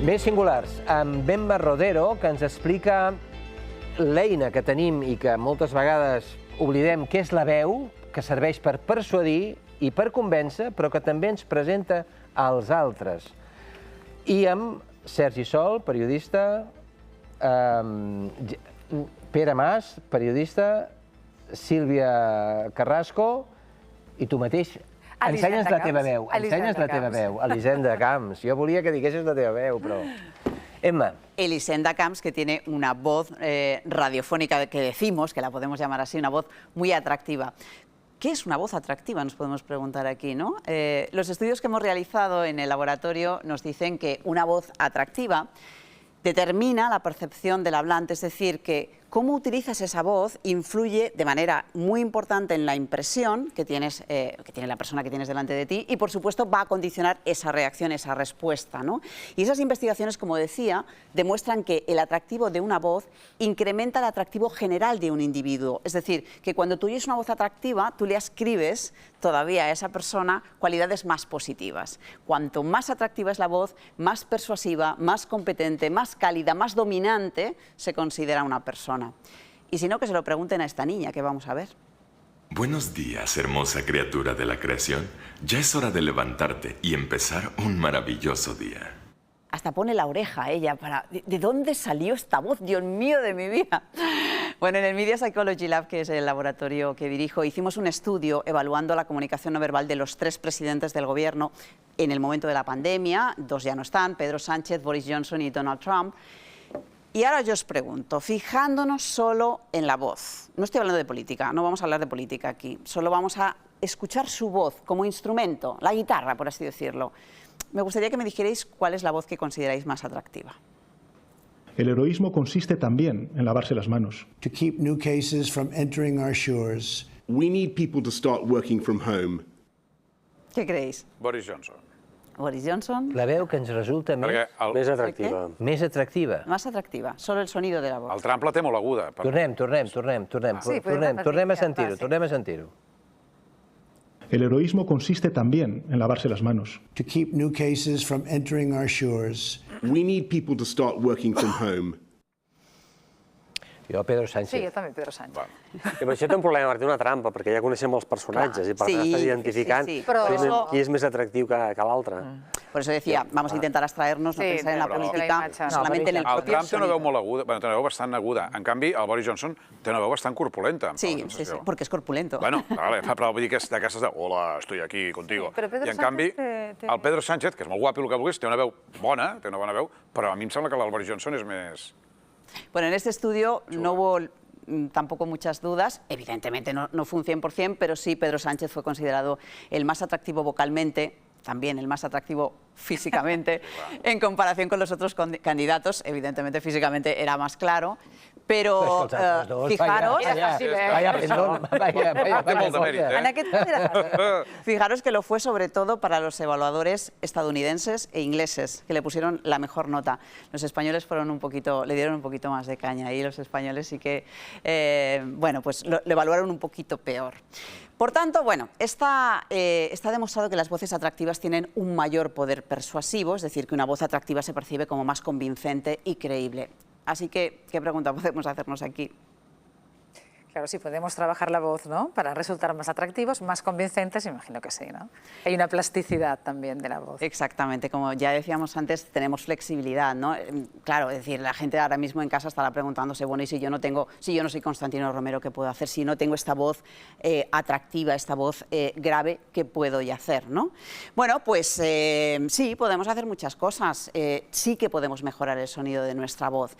Bé singulars, amb Bemba Rodero, que ens explica l'eina que tenim i que moltes vegades oblidem, que és la veu, que serveix per persuadir i per convèncer, però que també ens presenta als altres. I amb Sergi Sol, periodista, Pere Mas, periodista, Sílvia Carrasco i tu mateix. Ensenya'ns la teva veu, ensenya'ns la teva veu. Elisenda Camps. Jo volia que diguessis la teva veu, però... Emma. Elisenda Camps, que tiene una voz radiofónica que decimos, que la podemos llamar así, una voz muy atractiva. ¿Qué es una voz atractiva? Nos podemos preguntar aquí, ¿no? Los estudios que hemos realizado en el laboratorio nos dicen que una voz atractiva determina la percepción del hablante, es decir, que cómo utilizas esa voz influye de manera muy importante en la impresión que tiene la persona que tienes delante de ti y, por supuesto, va a condicionar esa reacción, esa respuesta, ¿no? Y esas investigaciones, como decía, demuestran que el atractivo de una voz incrementa el atractivo general de un individuo. Es decir, que cuando tú oyes una voz atractiva, tú le ascribes todavía a esa persona cualidades más positivas. Cuanto más atractiva es la voz, más persuasiva, más competente, más cálida, más dominante se considera una persona. Y si no, que se lo pregunten a esta niña que vamos a ver. Buenos días, hermosa criatura de la creación. Ya es hora de levantarte y empezar un maravilloso día. Hasta pone la oreja ella para... ¿De dónde salió esta voz? Dios mío de mi vida. Bueno, en el Media Psychology Lab, que es el laboratorio que dirijo, hicimos un estudio evaluando la comunicación no verbal de los 3 presidentes del gobierno en el momento de la pandemia. 2 ya no están, Pedro Sánchez, Boris Johnson y Donald Trump. Y ahora yo os pregunto, fijándonos solo en la voz, no estoy hablando de política, no vamos a hablar de política aquí, solo vamos a escuchar su voz como instrumento, la guitarra, por así decirlo. Me gustaría que me dijerais cuál es la voz que consideráis más atractiva. El heroísmo consiste también en lavarse las manos. To keep new cases from entering our shores. We need people to start working from home. ¿Qué creéis? Boris Johnson. Boris Johnson. La veu que ens resulta més atractiva. Més atractiva. Más atractiva, solo el sonido de la voz. El Trump la té molt aguda. Tornem a sentir-ho. El heroísmo consiste también en lavarse las manos. To keep new cases from entering our shores. We need people to start working from home. Jo, Pedro Sánchez. Sí, jo també, Pedro Sánchez. I per això té un problema, té una trampa, perquè ja coneixem els personatges i per tant estàs identificant qui és més atractiu que l'altre. Por eso decía, vamos a intentar abstraernos, no pensar en la política, solamente en el propio sonido. El Trump té una veu molt aguda, té una veu bastant aguda. En canvi, el Boris Johnson té una veu bastant corpulenta. Sí, porque es corpulento. Bueno, però vull dir que és d'aquestes de hola, estoy aquí contigo. I en canvi, el Pedro Sánchez, que és molt guapo i el que vulguis, té una veu bona, té una bona veu, però a mi em sembla que el Boris Johnson és més... Bueno, en este estudio no hubo tampoco muchas dudas, evidentemente no fue un 100%, pero sí Pedro Sánchez fue considerado el más atractivo vocalmente, también el más atractivo físicamente, en comparación con los otros candidatos. Evidentemente físicamente era más claro, pero fijaros que lo fue sobre todo para los evaluadores estadounidenses e ingleses, que le pusieron la mejor nota. Los españoles le dieron un poquito más de caña y los españoles sí que, bueno, pues lo evaluaron un poquito peor. Por tanto, bueno, está demostrado que las voces atractivas tienen un mayor poder persuasivo, es decir, que una voz atractiva se percibe como más convincente y creíble. Así que, ¿qué pregunta podemos hacernos aquí? Claro, si podemos trabajar la voz, ¿no?, para resultar más atractivos, más convincentes, imagino que sí, ¿no? Hay una plasticidad también de la voz. Exactamente, como ya decíamos antes, tenemos flexibilidad, ¿no? Claro, es decir, la gente ahora mismo en casa estará preguntándose, bueno, y si yo no soy Constantino Romero, ¿qué puedo hacer? Si no tengo esta voz atractiva, esta voz grave, ¿qué puedo yo hacer, no? Bueno, pues sí, podemos hacer muchas cosas. Sí que podemos mejorar el sonido de nuestra voz.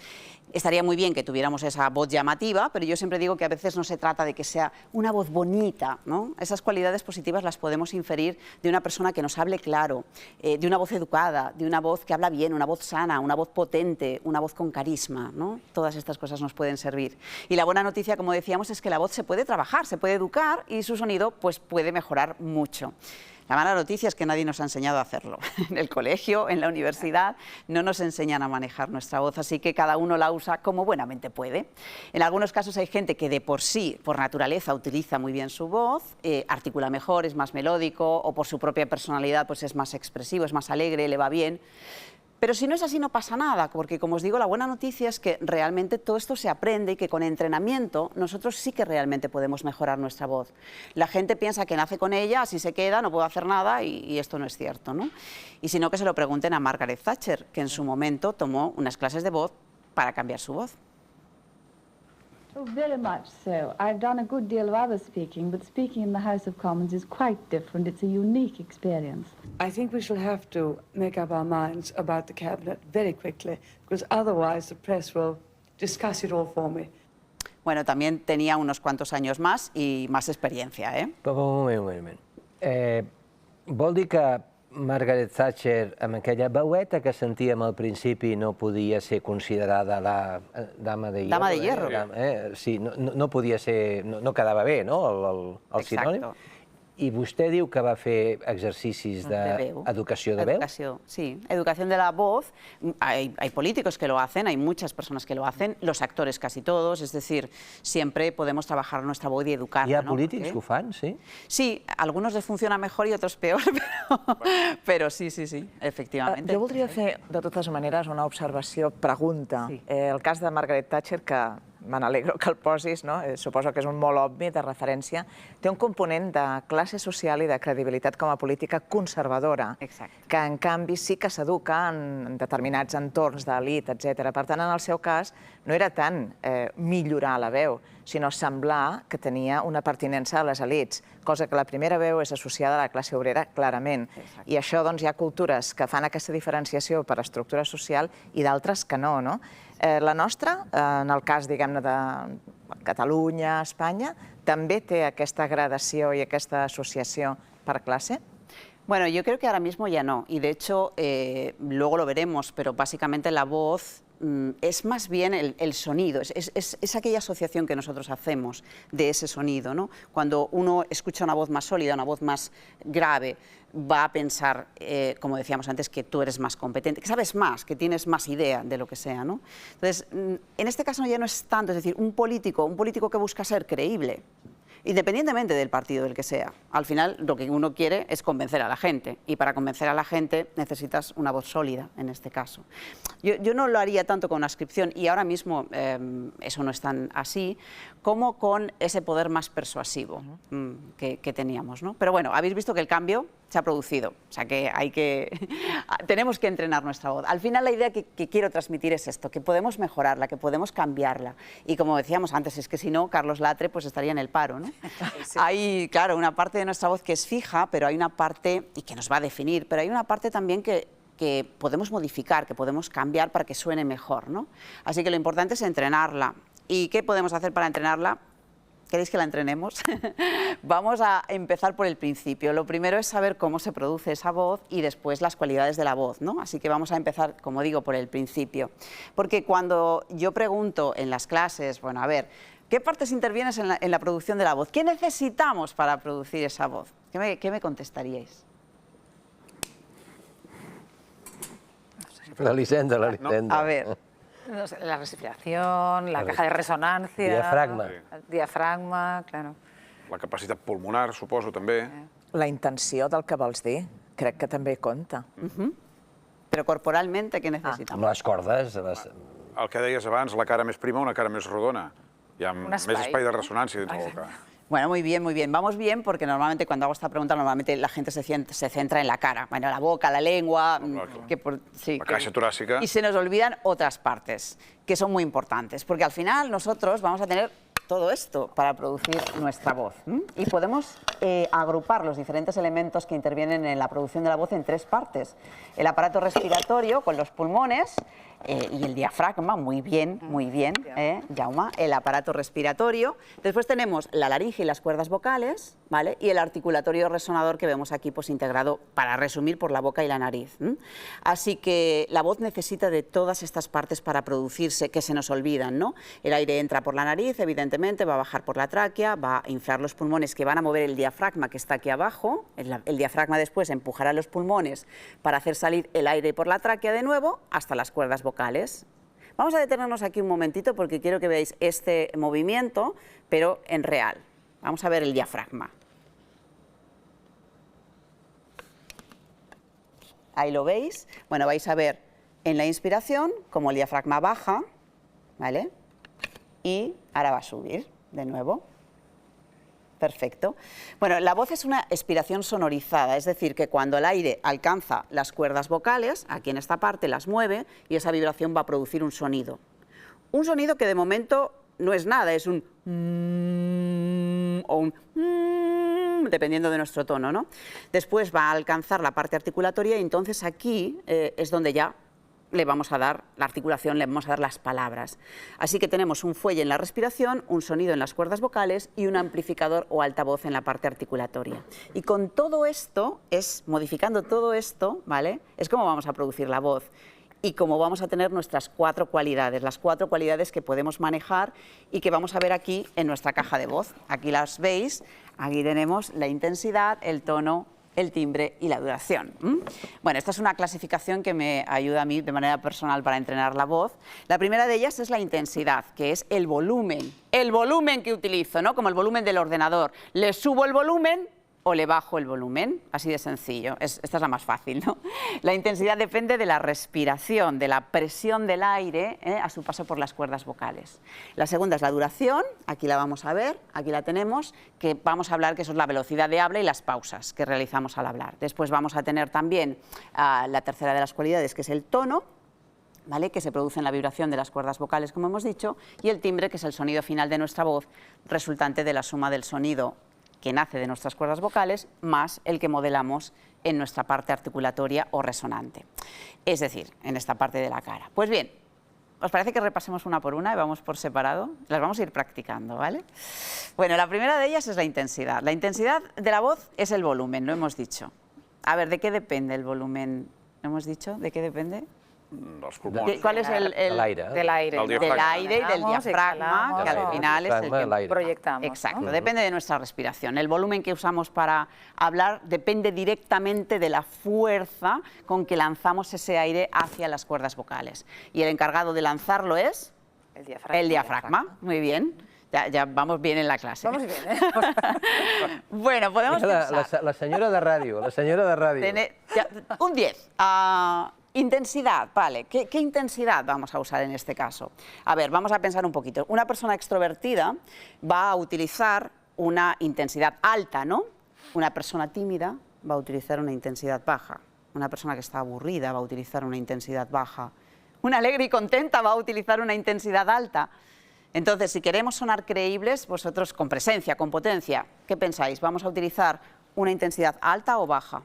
Estaría muy bien que tuviéramos esa voz llamativa, pero yo siempre digo que a veces no se trata de que sea una voz bonita, ¿no? Esas cualidades positivas las podemos inferir de una persona que nos hable claro, de una voz educada, de una voz que habla bien, una voz sana, una voz potente, una voz con carisma, ¿no? Todas estas cosas nos pueden servir. Y la buena noticia, como decíamos, es que la voz se puede trabajar, se puede educar y su sonido pues, puede mejorar mucho. La mala noticia es que nadie nos ha enseñado a hacerlo. En el colegio, en la universidad, no nos enseñan a manejar nuestra voz, así que cada uno la usa como buenamente puede. En algunos casos hay gente que de por sí, por naturaleza, utiliza muy bien su voz, articula mejor, es más melódico, o por su propia personalidad pues es más expresivo, es más alegre, le va bien. Pero si no es así no pasa nada, porque como os digo, la buena noticia es que realmente todo esto se aprende y que con entrenamiento nosotros sí que realmente podemos mejorar nuestra voz. La gente piensa que nace con ella, así se queda, no puedo hacer nada y esto no es cierto, ¿no? Y si no, que se lo pregunten a Margaret Thatcher, que en su momento tomó unas clases de voz para cambiar su voz. Oh, very much so. I've done a good deal of other speaking, but speaking in the House of Commons is quite different. It's a unique experience. I think we shall have to make up our minds about the Cabinet very quickly, because otherwise the press will discuss it all for me. Bueno, también tenía unos cuantos años más y más experiencia, ¿eh? Un moment. Vol dir que Margaret Thatcher, amb aquella veueta que sentíem al principi, no podia ser considerada la dama de hierro? Dama de hierro. Sí, no podia ser, no quedava bé, no, el sinònim? I vostè diu que va fer exercicis d'educació de veu? Sí, educación de la voz. Hay políticos que lo hacen, hay muchas personas que lo hacen, los actores casi todos, es decir, siempre podemos trabajar nuestra voz y educarla. Hi ha polítics que ho fan, sí? Sí, a algunos les funciona mejor y otros peor, però sí, efectivament. Jo voldria fer, de totes maneres, una observació, pregunta. El cas de Margaret Thatcher, que me n'alegro que el posis, no? Suposo que és un molt obvi de referència, té un component de classe social i de credibilitat com a política conservadora, que en canvi sí que s'educa en determinats entorns d'elit, etc. Per tant, en el seu cas, no era tant millorar la veu, sinó semblar que tenia una pertinença a les elits, cosa que la primera veu és associada a la classe obrera clarament. I això, doncs, hi ha cultures que fan aquesta diferenciació per estructura social i d'altres que no, no? La nostra, en el cas, diguem-ne, de Catalunya, Espanya, també té aquesta gradació i aquesta associació per classe? Bueno, yo creo que ahora mismo ya no, y de hecho, luego lo veremos, pero básicamente la voz es más bien el sonido, es aquella asociación que nosotros hacemos de ese sonido, ¿no? Cuando uno escucha una voz más sólida, una voz más grave, va a pensar, como decíamos antes, que tú eres más competente, que sabes más, que tienes más idea de lo que sea, ¿no? Entonces, en este caso ya no es tanto, es decir, un político que busca ser creíble, independientemente del partido del que sea. Al final, lo que uno quiere es convencer a la gente, y para convencer a la gente necesitas una voz sólida, en este caso. Yo no lo haría tanto con una ascripción, y ahora mismo eso no es tan así, como con ese poder más persuasivo que teníamos, ¿no? Pero bueno, habéis visto que el cambio se ha producido, o sea que tenemos que entrenar nuestra voz. Al final la idea que quiero transmitir es esto, que podemos mejorarla, que podemos cambiarla, y como decíamos antes, es que si no, Carlos Latre pues estaría en el paro, ¿no? Sí. Hay, claro, una parte de nuestra voz que es fija, pero hay una parte, y que nos va a definir, pero hay una parte también que podemos modificar, que podemos cambiar para que suene mejor, ¿no? Así que lo importante es entrenarla. ¿Y qué podemos hacer para entrenarla? ¿Queréis que la entrenemos? Vamos a empezar por el principio. Lo primero es saber cómo se produce esa voz y después las cualidades de la voz, ¿no? Así que vamos a empezar, como digo, por el principio. Porque cuando yo pregunto en las clases, bueno, a ver, ¿qué partes intervienes en la producción de la voz? ¿Qué necesitamos para producir esa voz? ¿Qué me contestaríais? La Lisenda. A ver. No sé, la respiración, la caja de resonancia... Diafragma. Diafragma, claro. La capacitat pulmonar, suposo, també. La intenció del que vols dir, crec que també compta. Però corporalmente, què necessitamos? Amb les cordes. El que deies abans, la cara més prima, una cara més rodona. Hi ha més espai de ressonància dins la boca. Bueno, muy bien, muy bien. Vamos bien porque normalmente cuando hago esta pregunta normalmente la gente se centra en la cara, bueno, la boca, la lengua, la caixa toràcica. Y se nos olvidan otras partes que son muy importantes, porque al final nosotros vamos a tener todo esto para producir nuestra voz. Y podemos agrupar los diferentes elementos que intervienen en la producción de la voz en tres partes. El aparato respiratorio con los pulmones y el diafragma, muy bien, Jaume, el aparato respiratorio. Después tenemos la laringe y las cuerdas vocales, ¿vale? Y el articulatorio resonador que vemos aquí pues integrado, para resumir, por la boca y la nariz. Así que la voz necesita de todas estas partes para producirse, que se nos olvidan, ¿no? El aire entra por la nariz, evidentemente, va a bajar por la tráquea, va a inflar los pulmones que van a mover el diafragma que está aquí abajo. El diafragma después empujará los pulmones para hacer salir el aire por la tráquea de nuevo hasta las cuerdas vocales. Vamos a detenernos aquí un momentito porque quiero que veáis este movimiento, pero en real. Vamos a ver el diafragma. Ahí lo veis. Bueno, vais a ver en la inspiración, como el diafragma baja, ¿vale? Y ahora va a subir de nuevo. Perfecto. Bueno, la voz es una expiración sonorizada, es decir, que cuando el aire alcanza las cuerdas vocales, aquí en esta parte las mueve y esa vibración va a producir un sonido. Un sonido que de momento no es nada, es un o un dependiendo de nuestro tono, ¿no? Después va a alcanzar la parte articulatoria y entonces aquí es donde ya le vamos a dar la articulación, le vamos a dar las palabras. Así que tenemos un fuelle en la respiración, un sonido en las cuerdas vocales y un amplificador o altavoz en la parte articulatoria. Y con todo esto, modificando todo esto, ¿vale? Es como vamos a producir la voz y cómo vamos a tener nuestras 4 cualidades, las 4 cualidades que podemos manejar y que vamos a ver aquí en nuestra caja de voz. Aquí las veis, aquí tenemos la intensidad, el tono, el timbre y la duración. Bueno, esta es una clasificación que me ayuda a mí de manera personal para entrenar la voz. La primera de ellas es la intensidad, que es el volumen que utilizo, ¿no? Como el volumen del ordenador. Le subo el volumen o le bajo el volumen, así de sencillo. Esta es la más fácil, ¿no? La intensidad depende de la respiración, de la presión del aire a su paso por las cuerdas vocales. La segunda es la duración, aquí la vamos a ver, aquí la tenemos, que vamos a hablar que eso es la velocidad de habla y las pausas que realizamos al hablar. Después vamos a tener también la tercera de las cualidades, que es el tono, ¿vale? Que se produce en la vibración de las cuerdas vocales, como hemos dicho, y el timbre, que es el sonido final de nuestra voz, resultante de la suma del sonido que nace de nuestras cuerdas vocales, más el que modelamos en nuestra parte articulatoria o resonante, es decir, en esta parte de la cara. Pues bien, ¿os parece que repasemos una por una y vamos por separado? Las vamos a ir practicando, ¿vale? Bueno, la primera de ellas es la intensidad. La intensidad de la voz es el volumen, lo hemos dicho. A ver, ¿de qué depende el volumen? ¿No hemos dicho? ¿De qué depende? Dels pulmons. ¿Cuál es el del aire? Del aire. Del aire y del diafragma, que al final es el que proyectamos. Exacto, ¿no? Depende de nuestra respiración. El volumen que usamos para hablar depende directamente de la fuerza con que lanzamos ese aire hacia las cuerdas vocales. Y el encargado de lanzarlo es el diafragma. Muy bien. Ya vamos bien en la clase. Vamos bien, ¿eh? Bueno, podemos pensar. La senyora de ràdio, la senyora de ràdio. Un 10. Intensidad, vale. ¿Qué intensidad vamos a usar en este caso? A ver, vamos a pensar un poquito. Una persona extrovertida va a utilizar una intensidad alta, ¿no? Una persona tímida va a utilizar una intensidad baja. Una persona que está aburrida va a utilizar una intensidad baja. Una alegre y contenta va a utilizar una intensidad alta. Entonces, si queremos sonar creíbles, vosotros con presencia, con potencia, ¿qué pensáis? ¿Vamos a utilizar una intensidad alta o baja?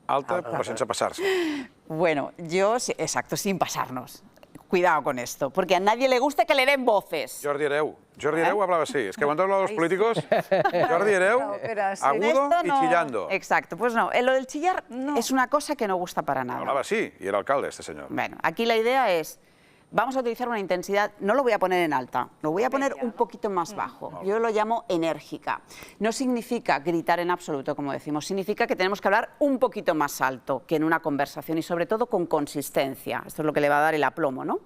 Alta, però sense passar-se. Bueno, exacto, sin pasarnos. Cuidado con esto, porque a nadie le gusta que le den voces. Jordi Hereu hablaba así. Es que cuando hablan los políticos, Jordi Hereu, agudo y chillando. Exacto, pues no, lo del chillar es una cosa que no gusta para nada. Hablaba así, y era alcalde este señor. Bueno, aquí la idea es, vamos a utilizar una intensidad, no lo voy a poner en alta, lo voy a poner un poquito más bajo. Yo lo llamo enérgica. No significa gritar en absoluto, como decimos, significa que tenemos que hablar un poquito más alto que en una conversación y sobre todo con consistencia. Esto es lo que le va a dar el aplomo, ¿no?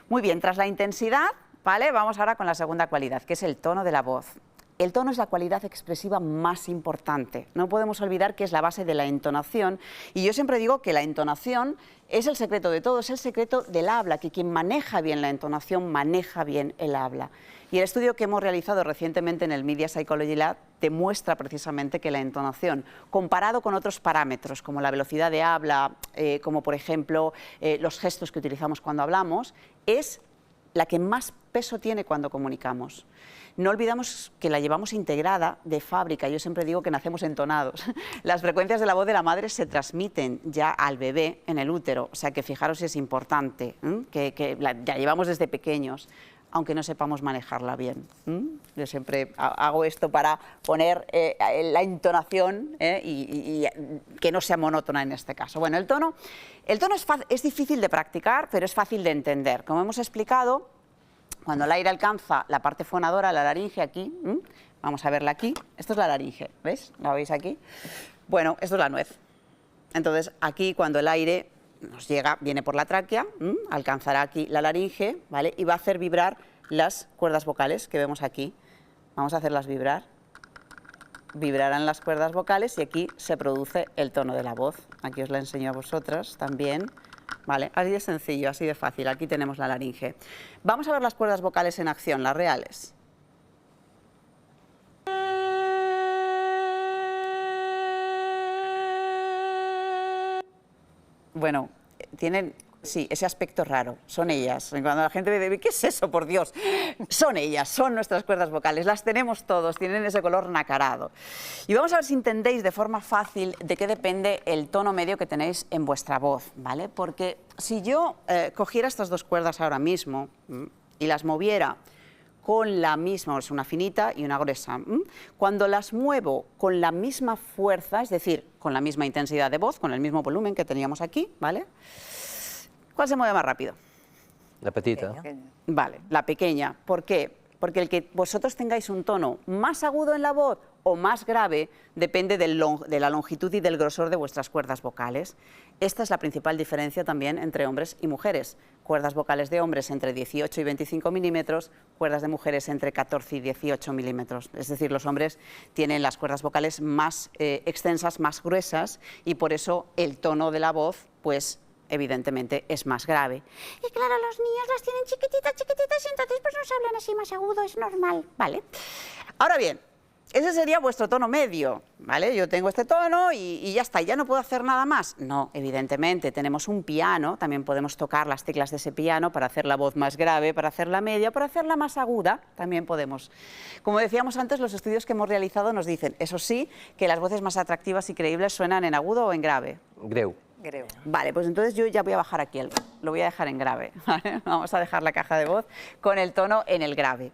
Muy bien, tras la intensidad, ¿vale? Vamos ahora con la segunda cualidad, que es el tono de la voz. El tono es la cualidad expresiva más importante. No podemos olvidar que es la base de la entonación. Y yo siempre digo que la entonación es el secreto de todo, es el secreto del habla, que quien maneja bien la entonación maneja bien el habla. Y el estudio que hemos realizado recientemente en el Media Psychology Lab demuestra precisamente que la entonación, comparado con otros parámetros como la velocidad de habla, como por ejemplo los gestos que utilizamos cuando hablamos, es la que más peso tiene cuando comunicamos. No olvidamos que la llevamos integrada de fábrica. Yo siempre digo que nacemos entonados. Las frecuencias de la voz de la madre se transmiten ya al bebé en el útero. O sea que fijaros si es importante, que la llevamos desde pequeños, aunque no sepamos manejarla bien. Yo siempre hago esto para poner la entonación y que no sea monótona en este caso. Bueno, el tono es difícil de practicar, pero es fácil de entender. Como hemos explicado, cuando el aire alcanza la parte fonadora, la laringe aquí, vamos a verla aquí, esto es la laringe, ¿ves? ¿La veis aquí? Bueno, esto es la nuez. Entonces, aquí cuando el aire nos llega, viene por la tráquea, alcanzará aquí la laringe, ¿vale? Y va a hacer vibrar las cuerdas vocales que vemos aquí. Vamos a hacerlas vibrar. Vibrarán las cuerdas vocales y aquí se produce el tono de la voz. Aquí os la enseño a vosotras también. ¿vale? Así de sencillo, así de fácil. Aquí tenemos la laringe. Vamos a ver las cuerdas vocales en acción, las reales. Bueno, tienen, sí, ese aspecto raro, son ellas. Cuando la gente me dice, ¿qué es eso, por Dios? Son ellas, son nuestras cuerdas vocales, las tenemos todos, tienen ese color nacarado. Y vamos a ver si entendéis de forma fácil de qué depende el tono medio que tenéis en vuestra voz, ¿vale? Porque si yo cogiera estas dos cuerdas ahora mismo y las moviera con la misma, es una finita y una gruesa. Cuando las muevo con la misma fuerza, es decir, con la misma intensidad de voz, con el mismo volumen que teníamos aquí, ¿vale? ¿Cuál se mueve más rápido? La petita. Vale, la pequeña. ¿Por qué? Porque el que vosotros tengáis un tono más agudo en la voz o más grave depende de la longitud y del grosor de vuestras cuerdas vocales. Esta es la principal diferencia también entre hombres y mujeres. Cuerdas vocales de hombres entre 18 y 25 milímetros, cuerdas de mujeres entre 14 y 18 milímetros. Es decir, los hombres tienen las cuerdas vocales más extensas, más gruesas, y por eso el tono de la voz, pues, evidentemente es más grave. Y claro, los niños las tienen chiquititas, chiquititas, y entonces pues nos hablan así más agudo, es normal. Vale. Ahora bien, ese sería vuestro tono medio, ¿vale? Yo tengo este tono y ya está, ya no puedo hacer nada más. No, evidentemente, tenemos un piano, también podemos tocar las teclas de ese piano para hacer la voz más grave, para hacerla media, para hacerla más aguda, también podemos. Como decíamos antes, los estudios que hemos realizado nos dicen, eso sí, que las voces más atractivas y creíbles suenan en agudo o en grave. Greu. Vale, pues entonces yo ya voy a bajar aquí, lo voy a dejar en grave, ¿vale? Vamos a dejar la caja de voz con el tono en el grave.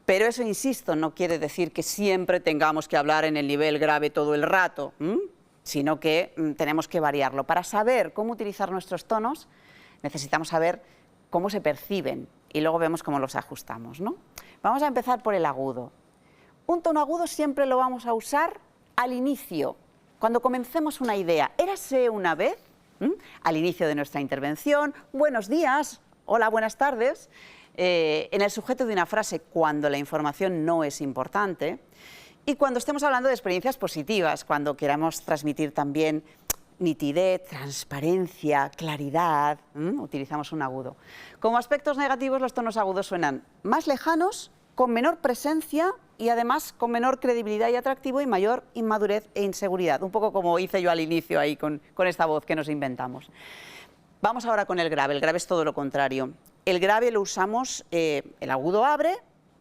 Pero eso, insisto, no quiere decir que siempre tengamos que hablar en el nivel grave todo el rato, sino que tenemos que variarlo. Para saber cómo utilizar nuestros tonos, necesitamos saber cómo se perciben y luego vemos cómo los ajustamos, ¿no? Vamos a empezar por el agudo. Un tono agudo siempre lo vamos a usar al inicio, cuando comencemos una idea. Érase una vez, al inicio de nuestra intervención, buenos días, hola, buenas tardes, en el sujeto de una frase cuando la información no es importante, y cuando estemos hablando de experiencias positivas, cuando queramos transmitir también nitidez, transparencia, claridad, utilizamos un agudo. Como aspectos negativos, los tonos agudos suenan más lejanos, con menor presencia y además con menor credibilidad y atractivo y mayor inmadurez e inseguridad. Un poco como hice yo al inicio ahí con esta voz que nos inventamos. Vamos ahora con el grave. El grave es todo lo contrario. El grave lo usamos, el agudo abre,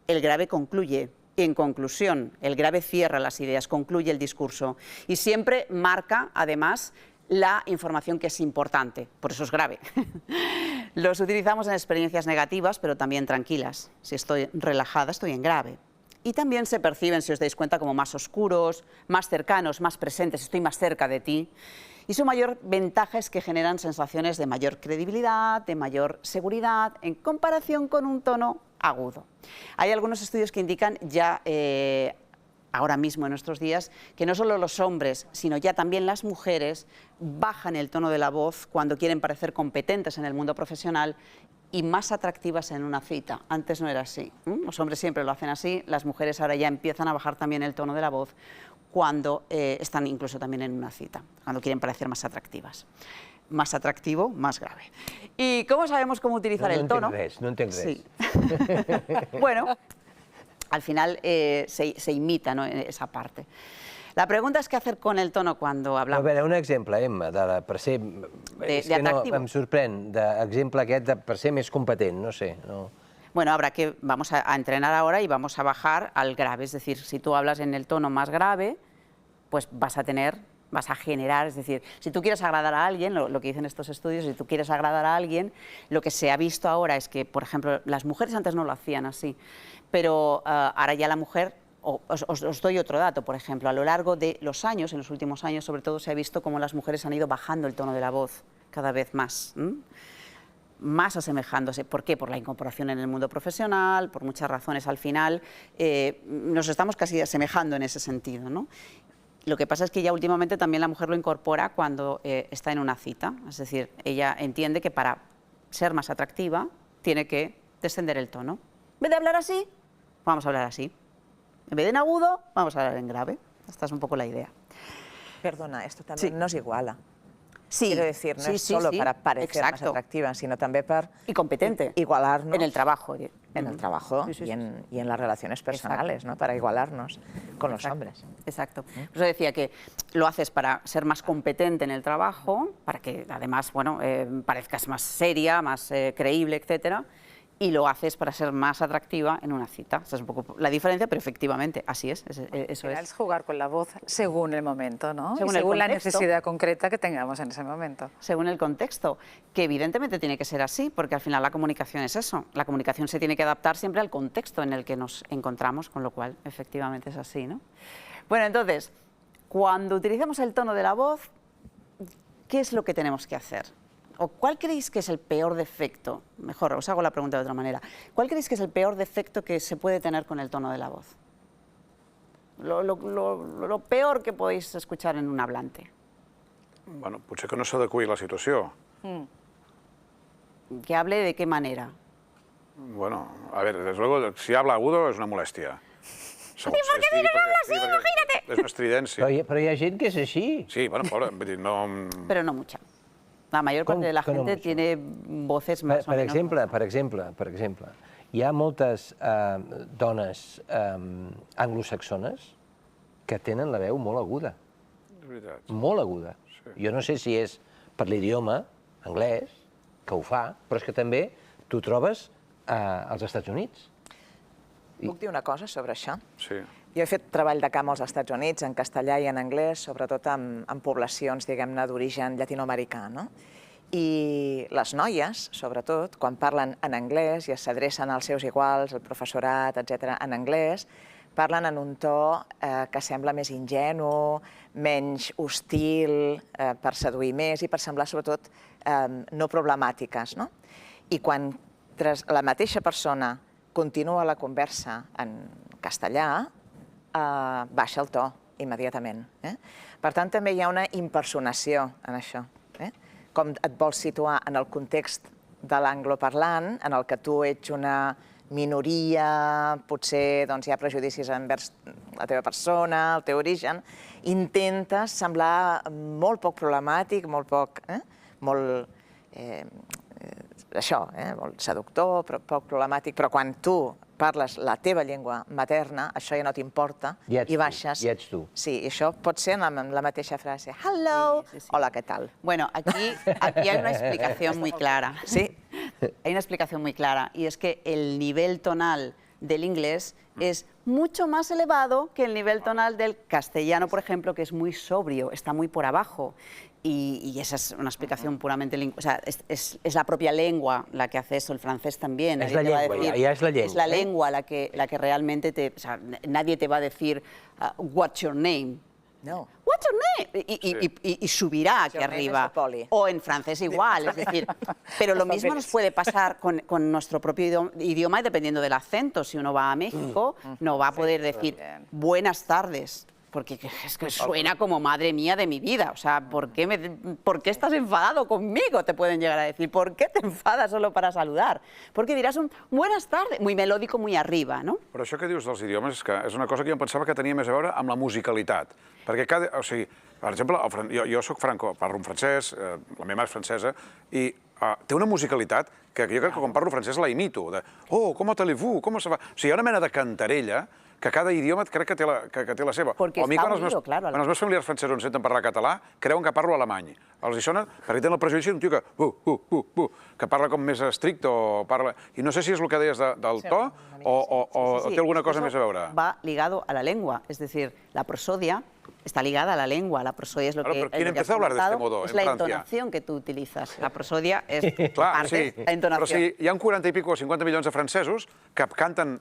el grave concluye. Y en conclusión, el grave cierra las ideas, concluye el discurso y siempre marca además la información que es importante, por eso es grave. Los utilizamos en experiencias negativas, pero también tranquilas. Si estoy relajada, estoy en grave. Y también se perciben, si os dais cuenta, como más oscuros, más cercanos, más presentes, estoy más cerca de ti. Y su mayor ventaja es que generan sensaciones de mayor credibilidad, de mayor seguridad, en comparación con un tono agudo. Hay algunos estudios que indican ya ahora mismo en nuestros días, que no solo los hombres, sino ya también las mujeres bajan el tono de la voz cuando quieren parecer competentes en el mundo profesional y más atractivas en una cita. Antes no era así. Los hombres siempre lo hacen así, las mujeres ahora ya empiezan a bajar también el tono de la voz cuando están incluso también en una cita, cuando quieren parecer más atractivas. Más atractivo, más grave. ¿Y cómo sabemos cómo utilizar el tono? No entenc res. Sí. Bueno, al final se imita, no, esa parte. La pregunta és què hacer con el tono cuando hablamos. A veure, un exemple, Emma, per ser... És que no, em sorprèn, d'exemple aquest, per ser més competent, no sé. Bueno, vamos a entrenar ahora y vamos a bajar al grave, es decir, si tú hablas en el tono más grave, pues vas a generar, es decir, si tú quieres agradar a alguien, lo que dicen estos estudios, si tú quieres agradar a alguien, lo que se ha visto ahora es que, por ejemplo, las mujeres antes no lo hacían así, pero ahora ya la mujer, os doy otro dato, por ejemplo, a lo largo de los años, en los últimos años sobre todo, se ha visto cómo las mujeres han ido bajando el tono de la voz cada vez más, más asemejándose. ¿Por qué? Por la incorporación en el mundo profesional, por muchas razones al final, nos estamos casi asemejando en ese sentido, ¿no? Lo que pasa es que ya últimamente también la mujer lo incorpora cuando está en una cita, es decir, ella entiende que para ser más atractiva tiene que descender el tono. En vez de hablar así, vamos a hablar así. En vez de en agudo, vamos a hablar en grave. Esta es un poco la idea. Perdona, esto también nos iguala. Quiero decir, no es solo para parecer más atractiva, sino también para... Y competente. Igualarnos. En el trabajo. En el trabajo y en las relaciones personales, ¿no? Para igualarnos con los hombres. Exacto. Por eso decía que lo haces para ser más competente en el trabajo, para que además, bueno, parezcas más seria, más creíble, etcétera. Y lo haces para ser más atractiva en una cita. Esa es un poco la diferencia, pero efectivamente así es. Eso es jugar con la voz según el momento, ¿no? Según la necesidad concreta que tengamos en ese momento. Según el contexto, que evidentemente tiene que ser así, porque al final la comunicación es eso. La comunicación se tiene que adaptar siempre al contexto en el que nos encontramos, con lo cual efectivamente es así, ¿no? Bueno, entonces, cuando utilizamos el tono de la voz, ¿qué es lo que tenemos que hacer? ¿O cuál creéis que es el peor defecto? Mejor, os hago la pregunta de otra manera. ¿Cuál creéis que es el peor defecto que se puede tener con el tono de la voz? Lo peor que podéis escuchar en un hablante. Bueno, potser que no s'adequi a la situació. ¿Que hable de qué manera? Bueno, a ver, desde luego, si habla agudo es una molestia. ¿Y por qué dices habla así? Imagínate. És una estridència. Però hi ha gent que és així. Sí, bueno, pobre, vull dir, no... Pero no mucha. La mayor parte de la gente tiene voces más o menos... Per exemple, hi ha moltes dones anglosaxones que tenen la veu molt aguda. És veritat. Molt aguda. Jo no sé si és per l'idioma anglès, que ho fa, però és que també t'ho trobes als Estats Units. Puc dir una cosa sobre això? Sí. Jo he fet treball de camp als Estats Units, en castellà i en anglès, sobretot en poblacions, diguem-ne, d'origen llatinoamericà, no? I les noies, sobretot, quan parlen en anglès i s'adrecen als seus iguals, al professorat, etc., en anglès, parlen en un to que sembla més ingenu, menys hostil, per seduir més i per semblar, sobretot, no problemàtiques, no? I quan la mateixa persona continua la conversa en castellà, baixa el to immediatament. Per tant, també hi ha una impersonació en això. Com et vols situar en el context de l'angloparlant, en el que tu ets una minoria, potser hi ha prejudicis envers la teva persona, el teu origen, intentes semblar molt poc problemàtic, molt poc... molt molt seductor, poc problemàtic, però quan tu parles la teva llengua materna, això ja no t'importa i baixes. I ets tu. Sí, i això pot ser en la mateixa frase. Hello, hola, ¿qué tal? Bueno, aquí hay una explicación muy clara. Sí. Hay una explicación muy clara, y es que el nivel tonal del inglés es mucho más elevado que el nivel tonal del castellano, por ejemplo, que es muy sobrio, está muy por abajo. Y esa es una explicación puramente lingüística. O sea, es la propia lengua la que hace eso, el francés también. Es la lengua, ya es la lengua. Es la lengua la que realmente te... O sea, nadie te va a decir, what's your name? No. What's your name? Y subirá aquí arriba. O en francés igual, es decir. Pero lo mismo nos puede pasar con nuestro propio idioma, y dependiendo del acento. Si uno va a México, no va a poder decir buenas tardes. Porque es que suena como madre mía de mi vida. O sea, ¿por qué estás enfadado conmigo? Te pueden llegar a decir. ¿Por qué te enfadas solo para saludar? Porque diràs un buenas tardes, muy melòdico, muy arriba, no? Però això que dius dels idiomes és una cosa que jo em pensava que tenia més a veure amb la musicalitat. Perquè o sigui, per exemple, jo soc franco, parlo en francès, la meva mare és francesa, i té una musicalitat que jo crec que quan parlo francès la imito. Oh, com allez-vous? Com se va? O sigui, hi ha una mena de cantarella que cada idioma crec que té la seva. Porque a mi, quan els meus familiars francesos em senten parlar català, creuen que parlo alemany. Els hi sona, perquè tenen el prejudici d'un tio que parla com més estricte o parla... I no sé si és el que deies del to o té alguna cosa més a veure. Va ligado a la lengua, es decir, la prosodia está ligada a la lengua. La prosodia es lo que... ¿Quién empezó a hablar de este modo en Francia? Es la entonación que tú utilizas. La prosodia es parte de la entonación. Però sí, hi ha 40 i pico o 50 milions de francesos que canten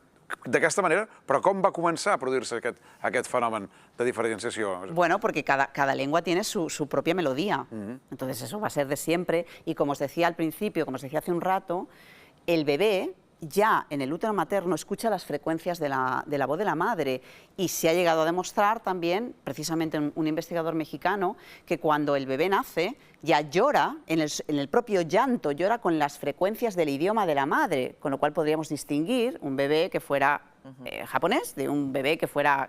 d'aquesta manera, però com va començar a produir-se aquest fenomen de diferenciació? Bueno, porque cada lengua tiene su propia melodía. Entonces eso va a ser de siempre. Y como os decía al principio, como os decía hace un rato, el bebé ya en el útero materno escucha las frecuencias de la voz de la madre, y se ha llegado a demostrar también, precisamente un investigador mexicano, que cuando el bebé nace ya llora, en el propio llanto, llora con las frecuencias del idioma de la madre, con lo cual podríamos distinguir un bebé que fuera japonés, de un bebé que fuera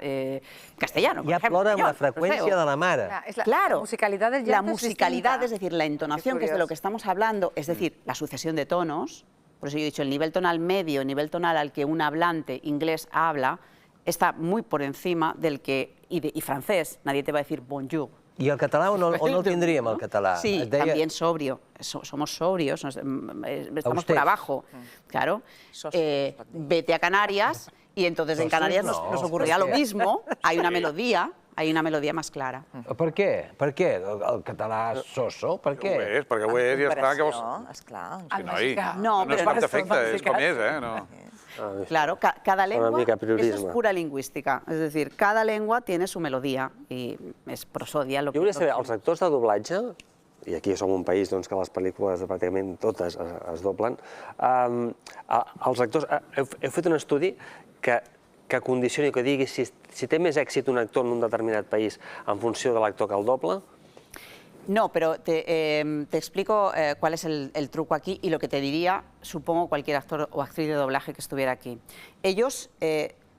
castellano. Ja plora amb la freqüència de la mare. Claro, la musicalidad del la llanto musicalidad, es decir, la entonación, que es de lo que estamos hablando, es decir, la sucesión de tonos. Por eso yo he dicho, el nivel tonal medio, el nivel tonal al que un hablante inglés habla, está muy por encima del que, y francés, nadie te va a decir bonjour. I el català o no el tindríem, el català? Sí, también sobrio. Somos sobrios, estamos por abajo. Claro. Vete a Canarias y entonces en Canarias nos ocurrirá lo mismo. Hay una melodía más clara. Per què? Per què? El català soso? Per què? Ho és, perquè ho és, ja està. Esclar. No, és per defecte, és com és, Claro, cada lengua, eso es pura lingüística. Es decir, cada lengua tiene su melodía y es prosodia. Jo volia saber, els actors de doblatge, i aquí som un país que les pel·lícules pràcticament totes es doblen, els actors, heu fet un estudi que condicioni, que digui si té més èxit un actor en un determinat país en funció de l'actor que el doble? No, pero te explico cuál es el truco aquí y lo que te diría, supongo, cualquier actor o actriz de doblaje que estuviera aquí. Ellos,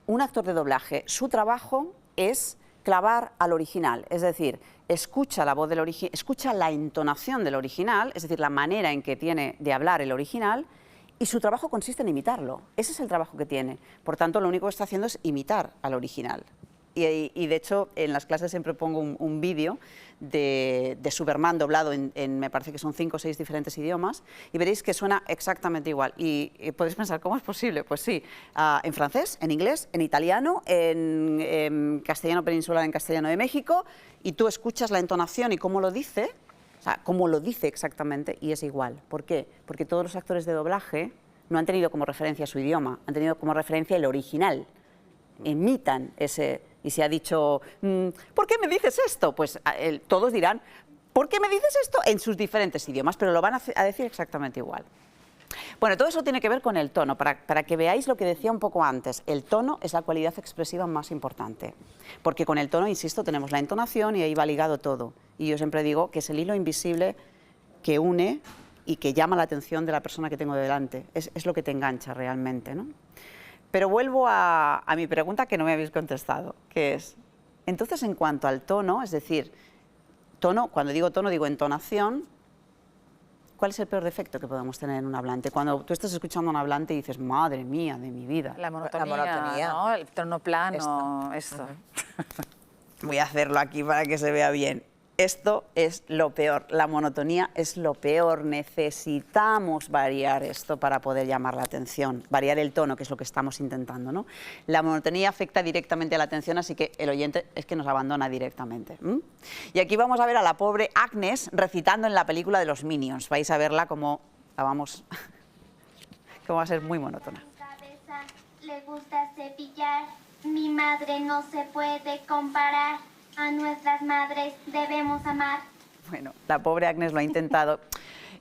un actor de doblaje, su trabajo es clavar al original, es decir, escucha la voz del original, escucha la entonación del original, es decir, la manera en que tiene de hablar el original, y su trabajo consiste en imitarlo. Ese es el trabajo que tiene. Por tanto, lo único que está haciendo es imitar al original. Y de hecho, en las clases siempre pongo un vídeo de Superman doblado en, me parece que son 5 o 6 diferentes idiomas, y veréis que suena exactamente igual. Y podéis pensar, ¿cómo es posible? Pues sí, en francés, en inglés, en italiano, en castellano peninsular, en castellano de México, y tú escuchas la entonación y cómo lo dice, o sea, cómo lo dice exactamente, y es igual. ¿Por qué? Porque todos los actores de doblaje no han tenido como referencia su idioma, han tenido como referencia el original. Imitan ese... Y se ha dicho, ¿por qué me dices esto? Pues todos dirán, ¿por qué me dices esto? En sus diferentes idiomas, pero lo van a decir exactamente igual. Bueno, todo eso tiene que ver con el tono, para que veáis lo que decía un poco antes. El tono es la cualidad expresiva más importante, porque con el tono, insisto, tenemos la entonación y ahí va ligado todo. Y yo siempre digo que es el hilo invisible que une y que llama la atención de la persona que tengo delante. Es lo que te engancha realmente, ¿no? Pero vuelvo a mi pregunta que no me habéis contestado, que es, entonces en cuanto al tono, es decir, tono, cuando digo tono digo entonación, ¿cuál es el peor defecto que podemos tener en un hablante? Cuando tú estás escuchando a un hablante y dices, madre mía, de mi vida. La monotonía, ¿no? El tono plano, esto. Voy a hacerlo aquí para que se vea bien. Esto es lo peor, la monotonía es lo peor, necesitamos variar esto para poder llamar la atención, variar el tono, que es lo que estamos intentando, ¿no? La monotonía afecta directamente a la atención, así que el oyente es que nos abandona directamente. Y aquí vamos a ver a la pobre Agnes recitando en la película de los Minions, vais a verla como la vamos, como va a ser muy monótona. Mi cabeza le gusta cepillar, mi madre no se puede comparar. A nuestras madres debemos amar. Bueno, la pobre Agnes lo ha intentado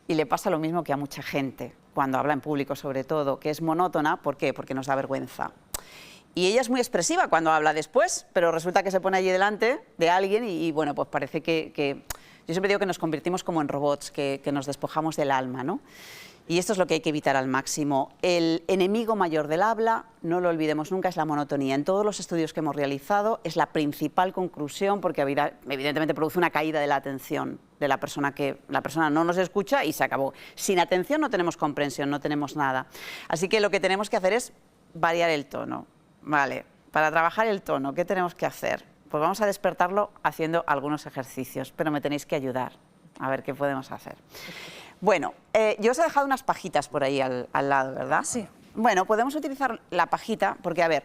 y le pasa lo mismo que a mucha gente, cuando habla en público sobre todo, que es monótona. ¿Por qué? Porque nos da vergüenza. Y ella es muy expresiva cuando habla después, pero resulta que se pone allí delante de alguien y bueno, pues parece que... Yo siempre digo que nos convertimos como en robots, que nos despojamos del alma, ¿no? Y esto es lo que hay que evitar al máximo. El enemigo mayor del habla, no lo olvidemos nunca, es la monotonía. En todos los estudios que hemos realizado es la principal conclusión, porque evidentemente produce una caída de la atención de la persona, que la persona no nos escucha y se acabó. Sin atención no tenemos comprensión, no tenemos nada. Así que lo que tenemos que hacer es variar el tono. Vale, para trabajar el tono, ¿qué tenemos que hacer? Pues vamos a despertarlo haciendo algunos ejercicios, pero me tenéis que ayudar a ver qué podemos hacer. Bueno, yo os he dejado unas pajitas por ahí al lado, ¿verdad? Sí. Bueno, podemos utilizar la pajita porque, a ver,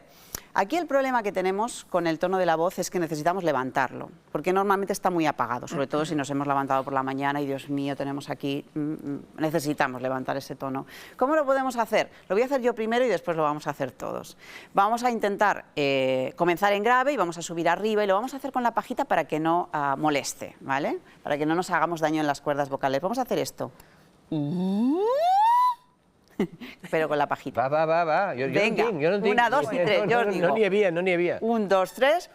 aquí el problema que tenemos con el tono de la voz es que necesitamos levantarlo, porque normalmente está muy apagado, sobre todo si nos hemos levantado por la mañana y, Dios mío, tenemos aquí... necesitamos levantar ese tono. ¿Cómo lo podemos hacer? Lo voy a hacer yo primero y después lo vamos a hacer todos. Vamos a intentar comenzar en grave y vamos a subir arriba y lo vamos a hacer con la pajita para que no moleste, ¿vale? Para que no nos hagamos daño en las cuerdas vocales. Vamos a hacer esto. Pero con la pajita. Va. Venga, jo no en tinc. 1, 2 y 3, jo os digo. No n'hi havia. 1, 2, 3.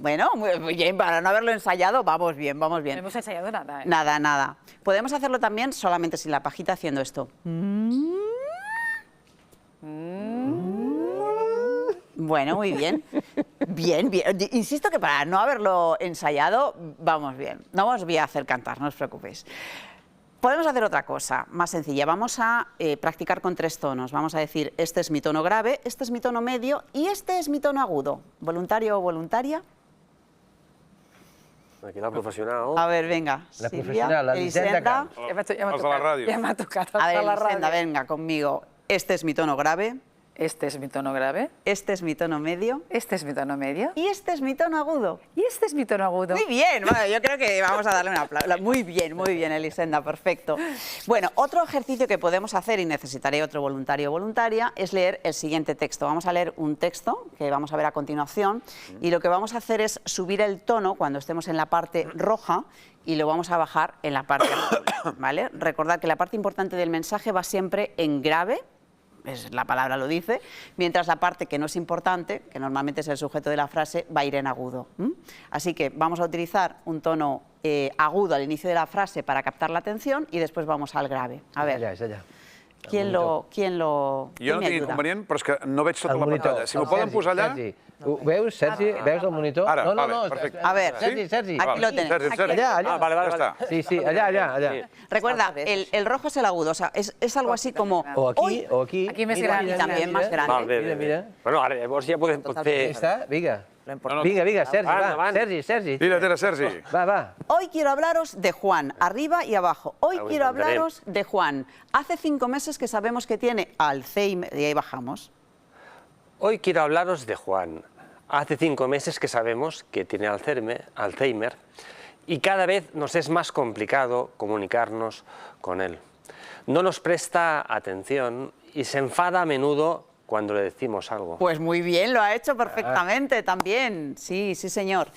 Bueno, muy bien, para no haberlo ensayado, vamos bien, vamos bien. No hemos ensayado nada, ¿eh? Nada, nada. Podemos hacerlo también solamente sin la pajita haciendo esto. Bueno, muy bien. Bien, bien. Insisto que para no haberlo ensayado, vamos bien. No os voy a hacer cantar, no os preocupéis. Podemos hacer otra cosa, más sencilla. Vamos a practicar con 3 tonos. Vamos a decir, este es mi tono grave, este es mi tono medio y este es mi tono agudo. ¿Voluntario o voluntaria? Aquí la professional. A ver, venga. La Silvia, professional, Elisenda. Els de la ràdio. Ja m'ha tocat. A ver, els de la Elisenda, ràdio. venga conmigo. Este es mi tono grave. Este es mi tono grave. Este es mi tono medio. Este es mi tono medio. Y este es mi tono agudo. Y este es mi tono agudo. Muy bien, bueno, yo creo que vamos a darle un aplauso. Muy bien, Elisenda, perfecto. Bueno, otro ejercicio que podemos hacer, y necesitaré otro voluntario o voluntaria, es leer el siguiente texto. Vamos a leer un texto que vamos a ver a continuación y lo que vamos a hacer es subir el tono cuando estemos en la parte roja y lo vamos a bajar en la parte azul, ¿vale? Recordad que la parte importante del mensaje va siempre en grave, la palabra lo dice, mientras la parte que no es importante, que normalmente es el sujeto de la frase, va a ir en agudo. Así que vamos a utilizar un tono agudo al inicio de la frase para captar la atención y después vamos al grave. A ver, ¿quién Jo no tinc inconvenient, però és que no veig tota la pantalla. Si m'ho poden posar allà... Ho veus, Sergi? Veus el monitor? Ara, no, perfecte. A ver, Sergi. aquí lo tenemos. Allá. Vale. Sí, allá. Recuerda, el rojo es el agudo, o sea, es algo así como... O aquí. Aquí més Mira, gran. Y también más grande. Mira. Bueno, ara llavors ja podem fer... Està, vinga. Vinga, Sergi, va. Sergi. Tira, Sergi. Va. Hoy quiero hablaros de Juan, arriba y abajo. Hoy Lo quiero entenderé. hablaros de Juan. Hace 5 meses que sabemos que tiene Alzheimer, y ahí bajamos. Hoy quiero hablaros de Juan. Hace 5 meses que sabemos que tiene Alzheimer y cada vez nos es más complicado comunicarnos con él. No nos presta atención y se enfada a menudo cuando le decimos algo. Pues muy bien, lo ha hecho perfectamente también. Sí, señor.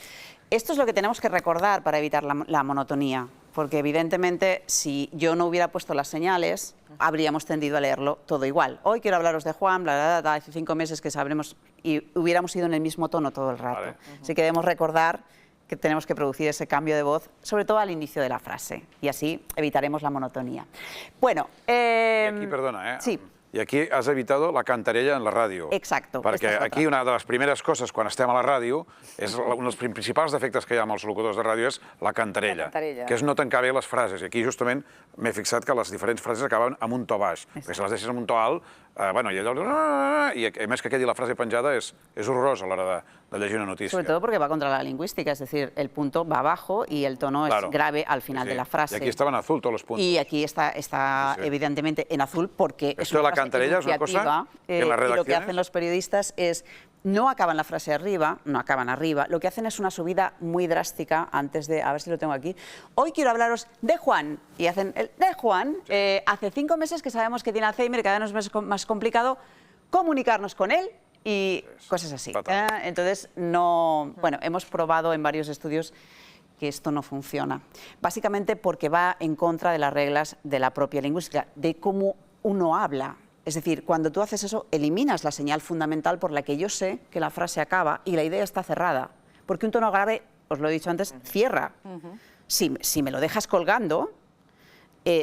Esto es lo que tenemos que recordar para evitar la monotonía, porque evidentemente si yo no hubiera puesto las señales, habríamos tendido a leerlo todo igual. Hoy quiero hablaros de Juan, hace 5 meses que sabremos y hubiéramos ido en el mismo tono todo el rato. Vale. Así que debemos recordar que tenemos que producir ese cambio de voz, sobre todo al inicio de la frase, y así evitaremos la monotonía. Bueno, Aquí, perdona, Sí. I aquí has evitado la cantarella en la ràdio. Exacto. Perquè esta es aquí otra. una de les primeres coses quan estem a la ràdio, un dels principals defectes que hi ha amb els locutors de ràdio és la cantarella, que és no tancar bé les frases. I aquí justament m'he fixat que les diferents frases acaben amb un to baix, perquè si les deixes amb un to alt, i a més que quedi la frase penjada és horrorós a l'hora de llegir una notícia. Sobre todo porque va contra la lingüística, es decir, el punto va abajo y el tono es grave al final de la frase. Y aquí estaban en azul todos los puntos. Y aquí está evidentemente en azul porque es Esto de la cantarella es una cosa que en las y lo que redacciones... hacen los periodistas es no acaban la frase arriba, no acaban arriba, lo que hacen es una subida muy drástica antes de, a ver si lo tengo aquí, hoy quiero hablaros de Juan, y hacen el de Juan, hace 5 meses que sabemos que tiene Alzheimer, cada vez es más complicado comunicarnos con él y cosas así. Entonces, hemos probado en varios estudios que esto no funciona, básicamente porque va en contra de las reglas de la propia lingüística, de cómo uno habla. Es decir, cuando tú haces eso, eliminas la señal fundamental por la que yo sé que la frase acaba y la idea está cerrada. Porque un tono grave, os lo he dicho antes, cierra. Si me lo dejas colgando,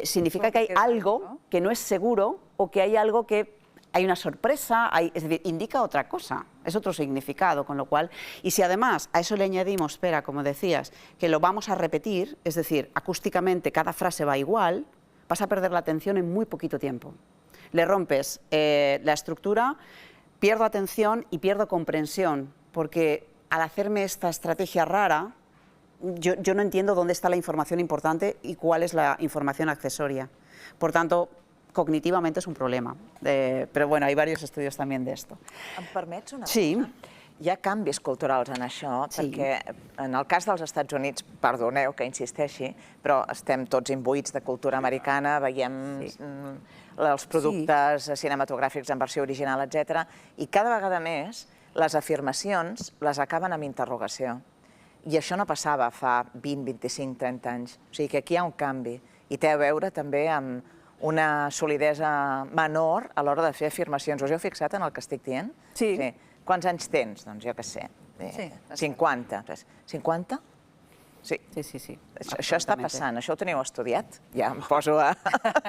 significa que hay algo que no es seguro o que hay algo que hay una sorpresa, es decir, indica otra cosa, es otro significado, con lo cual, y si además a eso le añadimos, espera, como decías, que lo vamos a repetir, es decir, acústicamente cada frase va igual, vas a perder la atención en muy poquito tiempo. Le rompes la estructura, pierdo atención y pierdo comprensión, porque al hacerme esta estrategia rara, yo no entiendo dónde está la información importante y cuál es la información accesoria. Por tanto, cognitivamente és un problema. Però bueno, hi ha diversos estudis també d'esto. Em permets una cosa? Sí. Hi ha canvis culturals en això, perquè en el cas dels Estats Units, perdoneu que insisteixi, però estem tots imbuïts de cultura americana, veiem els productes cinematogràfics en versió original, etc. I cada vegada més les afirmacions les acaben amb interrogació. I això no passava fa 20, 25, 30 anys. O sigui que aquí hi ha un canvi i té a veure també amb una solidesa menor a l'hora de fer afirmacions. Us heu fixat en el que estic dient? Sí. Quants anys tens? Doncs jo què sé. 50. 50? Sí. Sí. Això està passant, això ho teniu estudiat? Ya me poso a...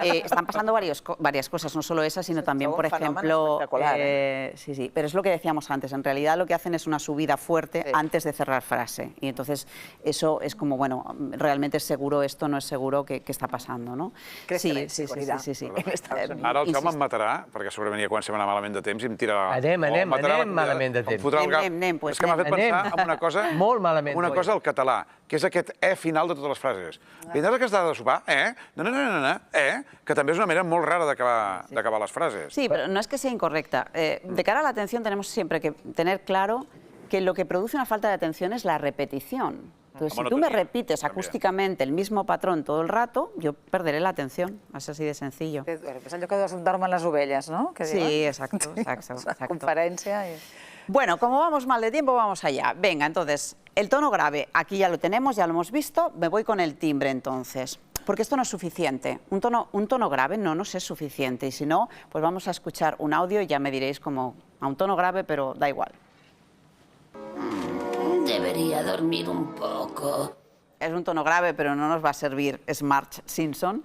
Están pasando varias cosas, no solo esa, sino también, por ejemplo... Sí, pero es lo que decíamos antes, en realidad lo que hacen es una subida fuerte antes de cerrar frase. Y entonces eso es como, bueno, realmente es seguro esto, no es seguro que está pasando, ¿no? Sí. Ara el Jaume em matarà, perquè segurament ja comencem a anar malament de temps i em tirarà... Anem malament de temps. És que m'ha fet pensar en una cosa... Molt malament. Una cosa al català, que és aquest final de totes les frases. Vindràs a casa de sopar? Que també és una manera molt rara d'acabar les frases. Sí, pero no es que sea incorrecta. De cara a la atención tenemos siempre que tener claro que lo que produce una falta de atención es la repetición. Entonces, si tú me repites acústicamente el mismo patrón todo el rato, yo perderé la atención. Es así de sencillo. És allò que dormen les ovelles, ¿no? Sí, exacto. Conferència. Bueno, como vamos mal de tiempo, vamos allá. Venga, entonces, el tono grave, aquí ya lo tenemos, ya lo hemos visto. Me voy con el timbre, entonces, porque esto no es suficiente. Un tono grave no nos es suficiente, y si no, pues vamos a escuchar un audio y ya me diréis como a un tono grave, pero da igual. Debería dormir un poco. Es un tono grave, pero no nos va a servir Marge Simpson.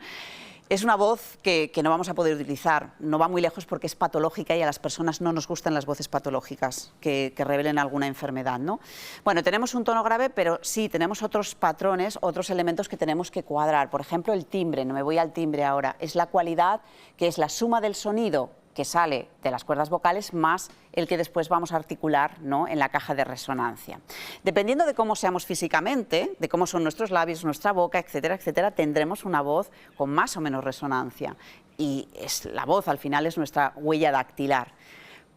Es una voz que no vamos a poder utilizar, no va muy lejos porque es patológica y a las personas no nos gustan las voces patológicas que revelen alguna enfermedad, ¿no? Bueno, tenemos un tono grave, pero sí, tenemos otros patrones, otros elementos que tenemos que cuadrar. Por ejemplo, el timbre, no me voy al timbre ahora, es la cualidad que es la suma del sonido que sale de las cuerdas vocales más el que después vamos a articular, ¿no?, en la caja de resonancia. Dependiendo de cómo seamos físicamente, de cómo son nuestros labios, nuestra boca, etcétera, etcétera, tendremos una voz con más o menos resonancia. Y la voz al final es nuestra huella dactilar.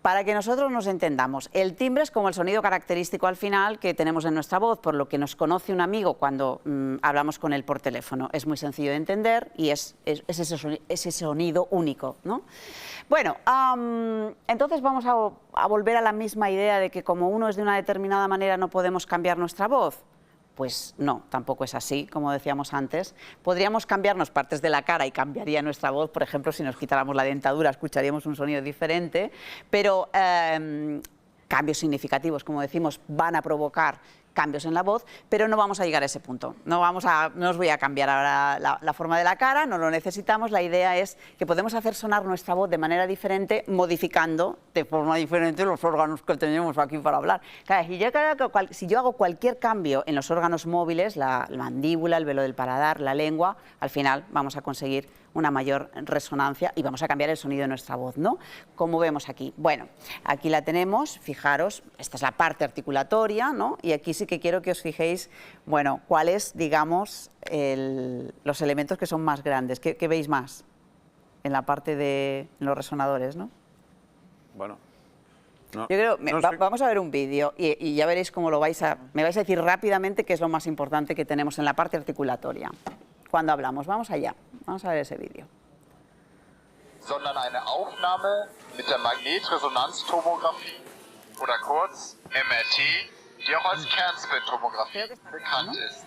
Para que nosotros nos entendamos, el timbre es como el sonido característico al final que tenemos en nuestra voz, por lo que nos conoce un amigo cuando hablamos con él por teléfono. Es muy sencillo de entender y es ese sonido único, ¿no? Bueno, entonces vamos a volver a la misma idea de que como uno es de una determinada manera no podemos cambiar nuestra voz. Pues no, tampoco es así, como decíamos antes. Podríamos cambiarnos partes de la cara y cambiaría nuestra voz, por ejemplo, si nos quitáramos la dentadura, escucharíamos un sonido diferente, pero cambios significativos, como decimos, van a provocar cambios en la voz, pero no vamos a llegar a ese punto. No os voy a cambiar ahora la forma de la cara, no lo necesitamos. La idea es que podemos hacer sonar nuestra voz de manera diferente, modificando de forma diferente los órganos que tenemos aquí para hablar. Claro, si yo hago cualquier cambio en los órganos móviles, la mandíbula, el velo del paladar, la lengua, al final vamos a conseguir una mayor resonancia y vamos a cambiar el sonido de nuestra voz, ¿no? Como vemos aquí. Bueno, aquí la tenemos, fijaros, esta es la parte articulatoria, ¿no? Y aquí sí que quiero que os fijéis, bueno, cuáles, digamos, los elementos que son más grandes. ¿Qué veis más en la parte de los resonadores, no? Bueno. No, yo creo, vamos a ver un vídeo y ya veréis cómo me vais a decir rápidamente qué es lo más importante que tenemos en la parte articulatoria. Cuando hablamos, vamos allá, vamos a ver ese vídeo. Sondern eine Aufnahme mit der Magnetresonanztomographie oder kurz MRT, die auch als Kernspintomographie bekannt ist.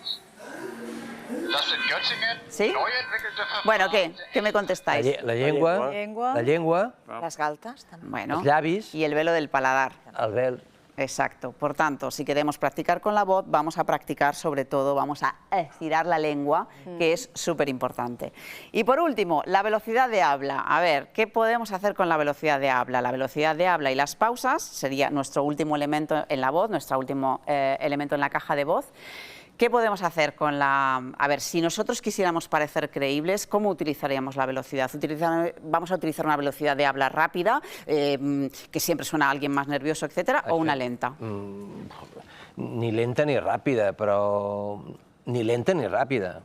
Das in Göttingen neu entwickelte Verfahren. Bueno, ¿qué me contestáis? La llengua. La llengua. Las galtas también. Bueno, los llavis. Y el velo del paladar. El vel. Exacto. Por tanto, si queremos practicar con la voz, vamos a practicar sobre todo, vamos a estirar la lengua, que es súper importante. Y por último, la velocidad de habla. A ver, ¿qué podemos hacer con la velocidad de habla? La velocidad de habla y las pausas sería nuestro último elemento en la voz, nuestro último elemento en la caja de voz. ¿Qué podemos hacer con la...? A ver, si nosotros quisiéramos parecer creíbles, ¿cómo utilizaríamos la velocidad? ¿Vamos a utilizar una velocidad de habla rápida, que siempre suena a alguien más nervioso, etcétera, o una lenta? Ni lenta ni ràpida, però... Ni lenta ni ràpida.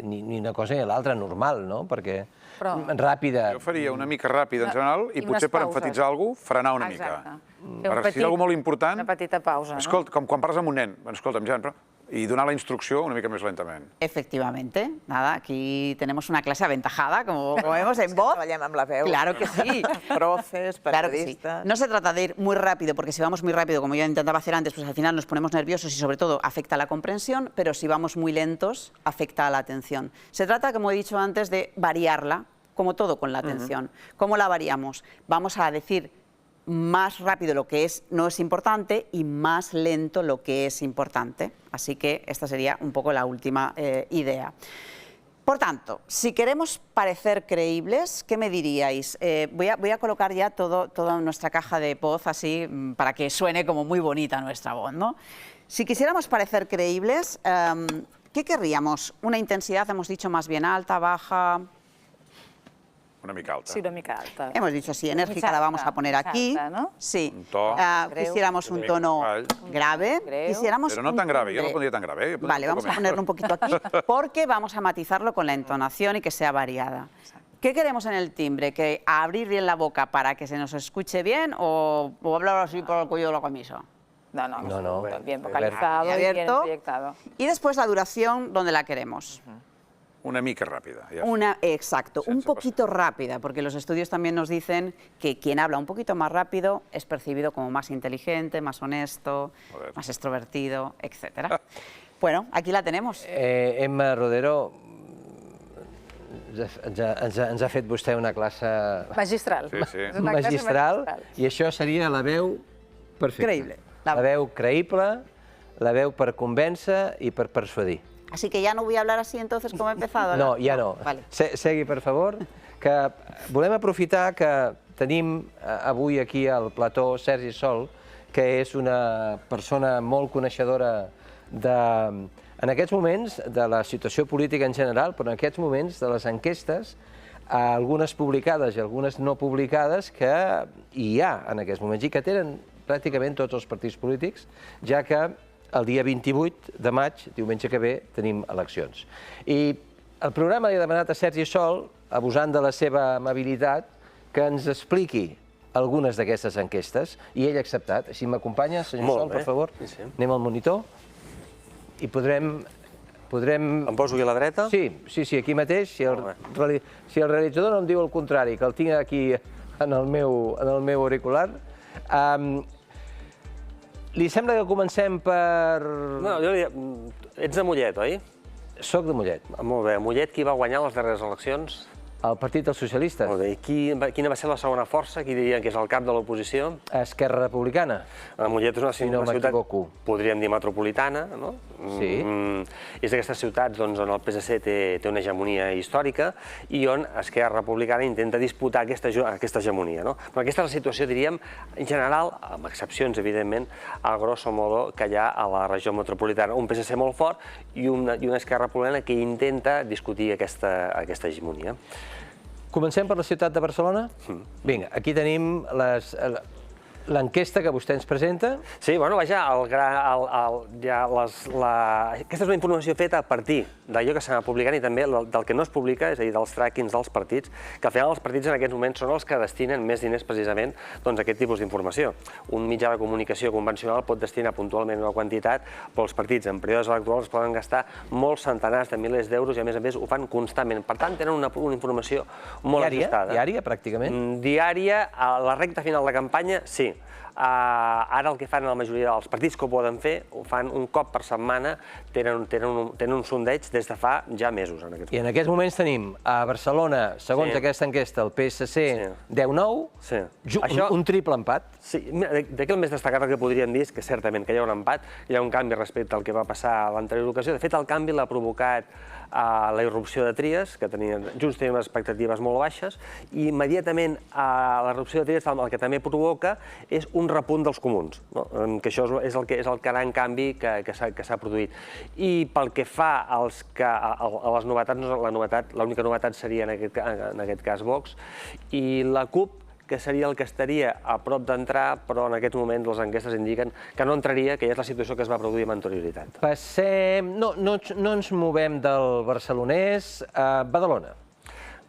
Ni una cosa ni l'altra, normal, no? Perquè ràpida... Jo faria una mica ràpida en general i potser per enfatitzar alguna cosa, frenar una mica. Per si és alguna molt important... Una petita pausa, no? Escolta, com quan parles amb un nen, escolta'm, Jan, però... Y donar la instrucción una mica más lentamente. Efectivamente. Nada, aquí tenemos una clase aventajada, como vemos en voz. Claro que sí. Profes, claro que sí. No se trata de ir muy rápido, porque si vamos muy rápido, como yo intentaba hacer antes, pues al final nos ponemos nerviosos y sobre todo afecta a la comprensión, pero si vamos muy lentos, afecta a la atención. Se trata, como he dicho antes, de variarla, como todo con la atención. ¿Cómo la variamos? Vamos a decir más rápido lo que no es importante y más lento lo que es importante. Así que esta sería un poco la última idea. Por tanto, si queremos parecer creíbles, ¿qué me diríais? Voy a colocar ya toda nuestra caja de voz así para que suene como muy bonita nuestra voz, ¿no? Si quisiéramos parecer creíbles, ¿qué querríamos? ¿Una intensidad, hemos dicho, más bien alta, baja? Una mica alta. Sí, una mica alta. Hemos dicho, sí, enérgica la vamos a poner aquí. Sí. Un to. Quisiéramos un tono grave. Pero no tan grave, yo no lo pondría tan grave. Vale, vamos a ponerlo un poquito aquí porque vamos a matizarlo con la entonación y que sea variada. ¿Qué queremos en el timbre? ¿Que abrir bien la boca para que se nos escuche bien o hablar así por el cuello de la camisa? No, bien vocalizado y bien proyectado. Y después la duración, ¿dónde la queremos? Una mica ràpida. Exacto, un poquito rápida, porque los estudios también nos dicen que quien habla un poquito más rápido es percibido como más inteligente, más honesto, más extrovertido, etc. Bueno, aquí la tenemos. Emma Rodero, ens ha fet vostè una classe... Magistral. Magistral, i això seria la veu perfecta. Creïble. La veu creïble, la veu per convèncer i per persuadir. Así que ya no voy a hablar así entonces como he empezado. No, ja no. Vale. Segui, per favor, que volem aprofitar que tenim avui aquí al plató Sergi Sol, que és una persona molt coneixedora en aquests moments de la situació política en general, però en aquests moments de les enquestes, algunes publicades i algunes no publicades, que hi ha en aquests moments i que tenen pràcticament tots els partits polítics, ja que el dia 28 de maig, diumenge que ve, tenim eleccions. I el programa li ha demanat a Sergi Sol, abusant de la seva amabilitat, que ens expliqui algunes d'aquestes enquestes, i ell ha acceptat. Així m'acompanya, senyor Sol, per favor. Anem al monitor i podrem... Em poso aquí a la dreta? Sí, aquí mateix. Si el realitzador no em diu el contrari, que el tinc aquí en el meu auricular. Li sembla que comencem per... No, jo diria... Ets de Mollet, oi? Soc de Mollet. Molt bé. Mollet, qui va guanyar les darreres eleccions? El Partit dels Socialistes. Molt bé. I quina va ser la segona força? Qui dirien que és el cap de l'oposició? Esquerra Republicana. Mollet és una ciutat, podríem dir, metropolitana, no? Sí. És d'aquestes ciutats on el PSC té una hegemonia històrica i on Esquerra Republicana intenta disputar aquesta hegemonia, no? Però aquesta és la situació, diríem, en general, amb excepcions, evidentment, a grosso modo, que hi ha a la regió metropolitana. Un PSC molt fort i una Esquerra Republicana que intenta discutir aquesta hegemonia. Comencem per la ciutat de Barcelona? Vinga, aquí tenim l'enquesta que vostè ens presenta. Sí, bueno, vaja, aquesta és una informació feta a partir d'allò que s'ha publicat i també del que no es publica, és a dir, dels trackings dels partits, que al final els partits en aquests moments són els que destinen més diners precisament a aquest tipus d'informació. Un mitjà de comunicació convencional pot destinar puntualment una quantitat, però els partits en períodes electorals poden gastar molts centenars de milers d'euros i a més ho fan constantment. Per tant, tenen una informació molt ajustada. Diària, pràcticament? Diària, a la recta final de campanya, sí. Ara el que fan la majoria dels partits que ho poden fer, ho fan un cop per setmana, tenen un sondeig des de fa ja mesos. I en aquests moments tenim a Barcelona, segons aquesta enquesta, el PSC 10-9, un triple empat. Sí, d'aquí el més destacat el que podríem dir és que certament que hi ha un empat, hi ha un canvi respecte al que va passar a l'anterior ocasió. De fet, el canvi l'ha provocat la irrupció de Trias, que Junts tenia unes expectatives molt baixes, i immediatament la irrupció de Trias el que també provoca és un repunt dels comuns, que això és el gran canvi que s'ha produït. I pel que fa a les novetats, l'única novetat seria en aquest cas Vox, i la CUP, que seria el que estaria a prop d'entrar, però en aquest moment les enquestes indiquen que no entraria, que ja és la situació que es va produir amb anterioritat. Passem... No ens movem del barcelonès a Badalona.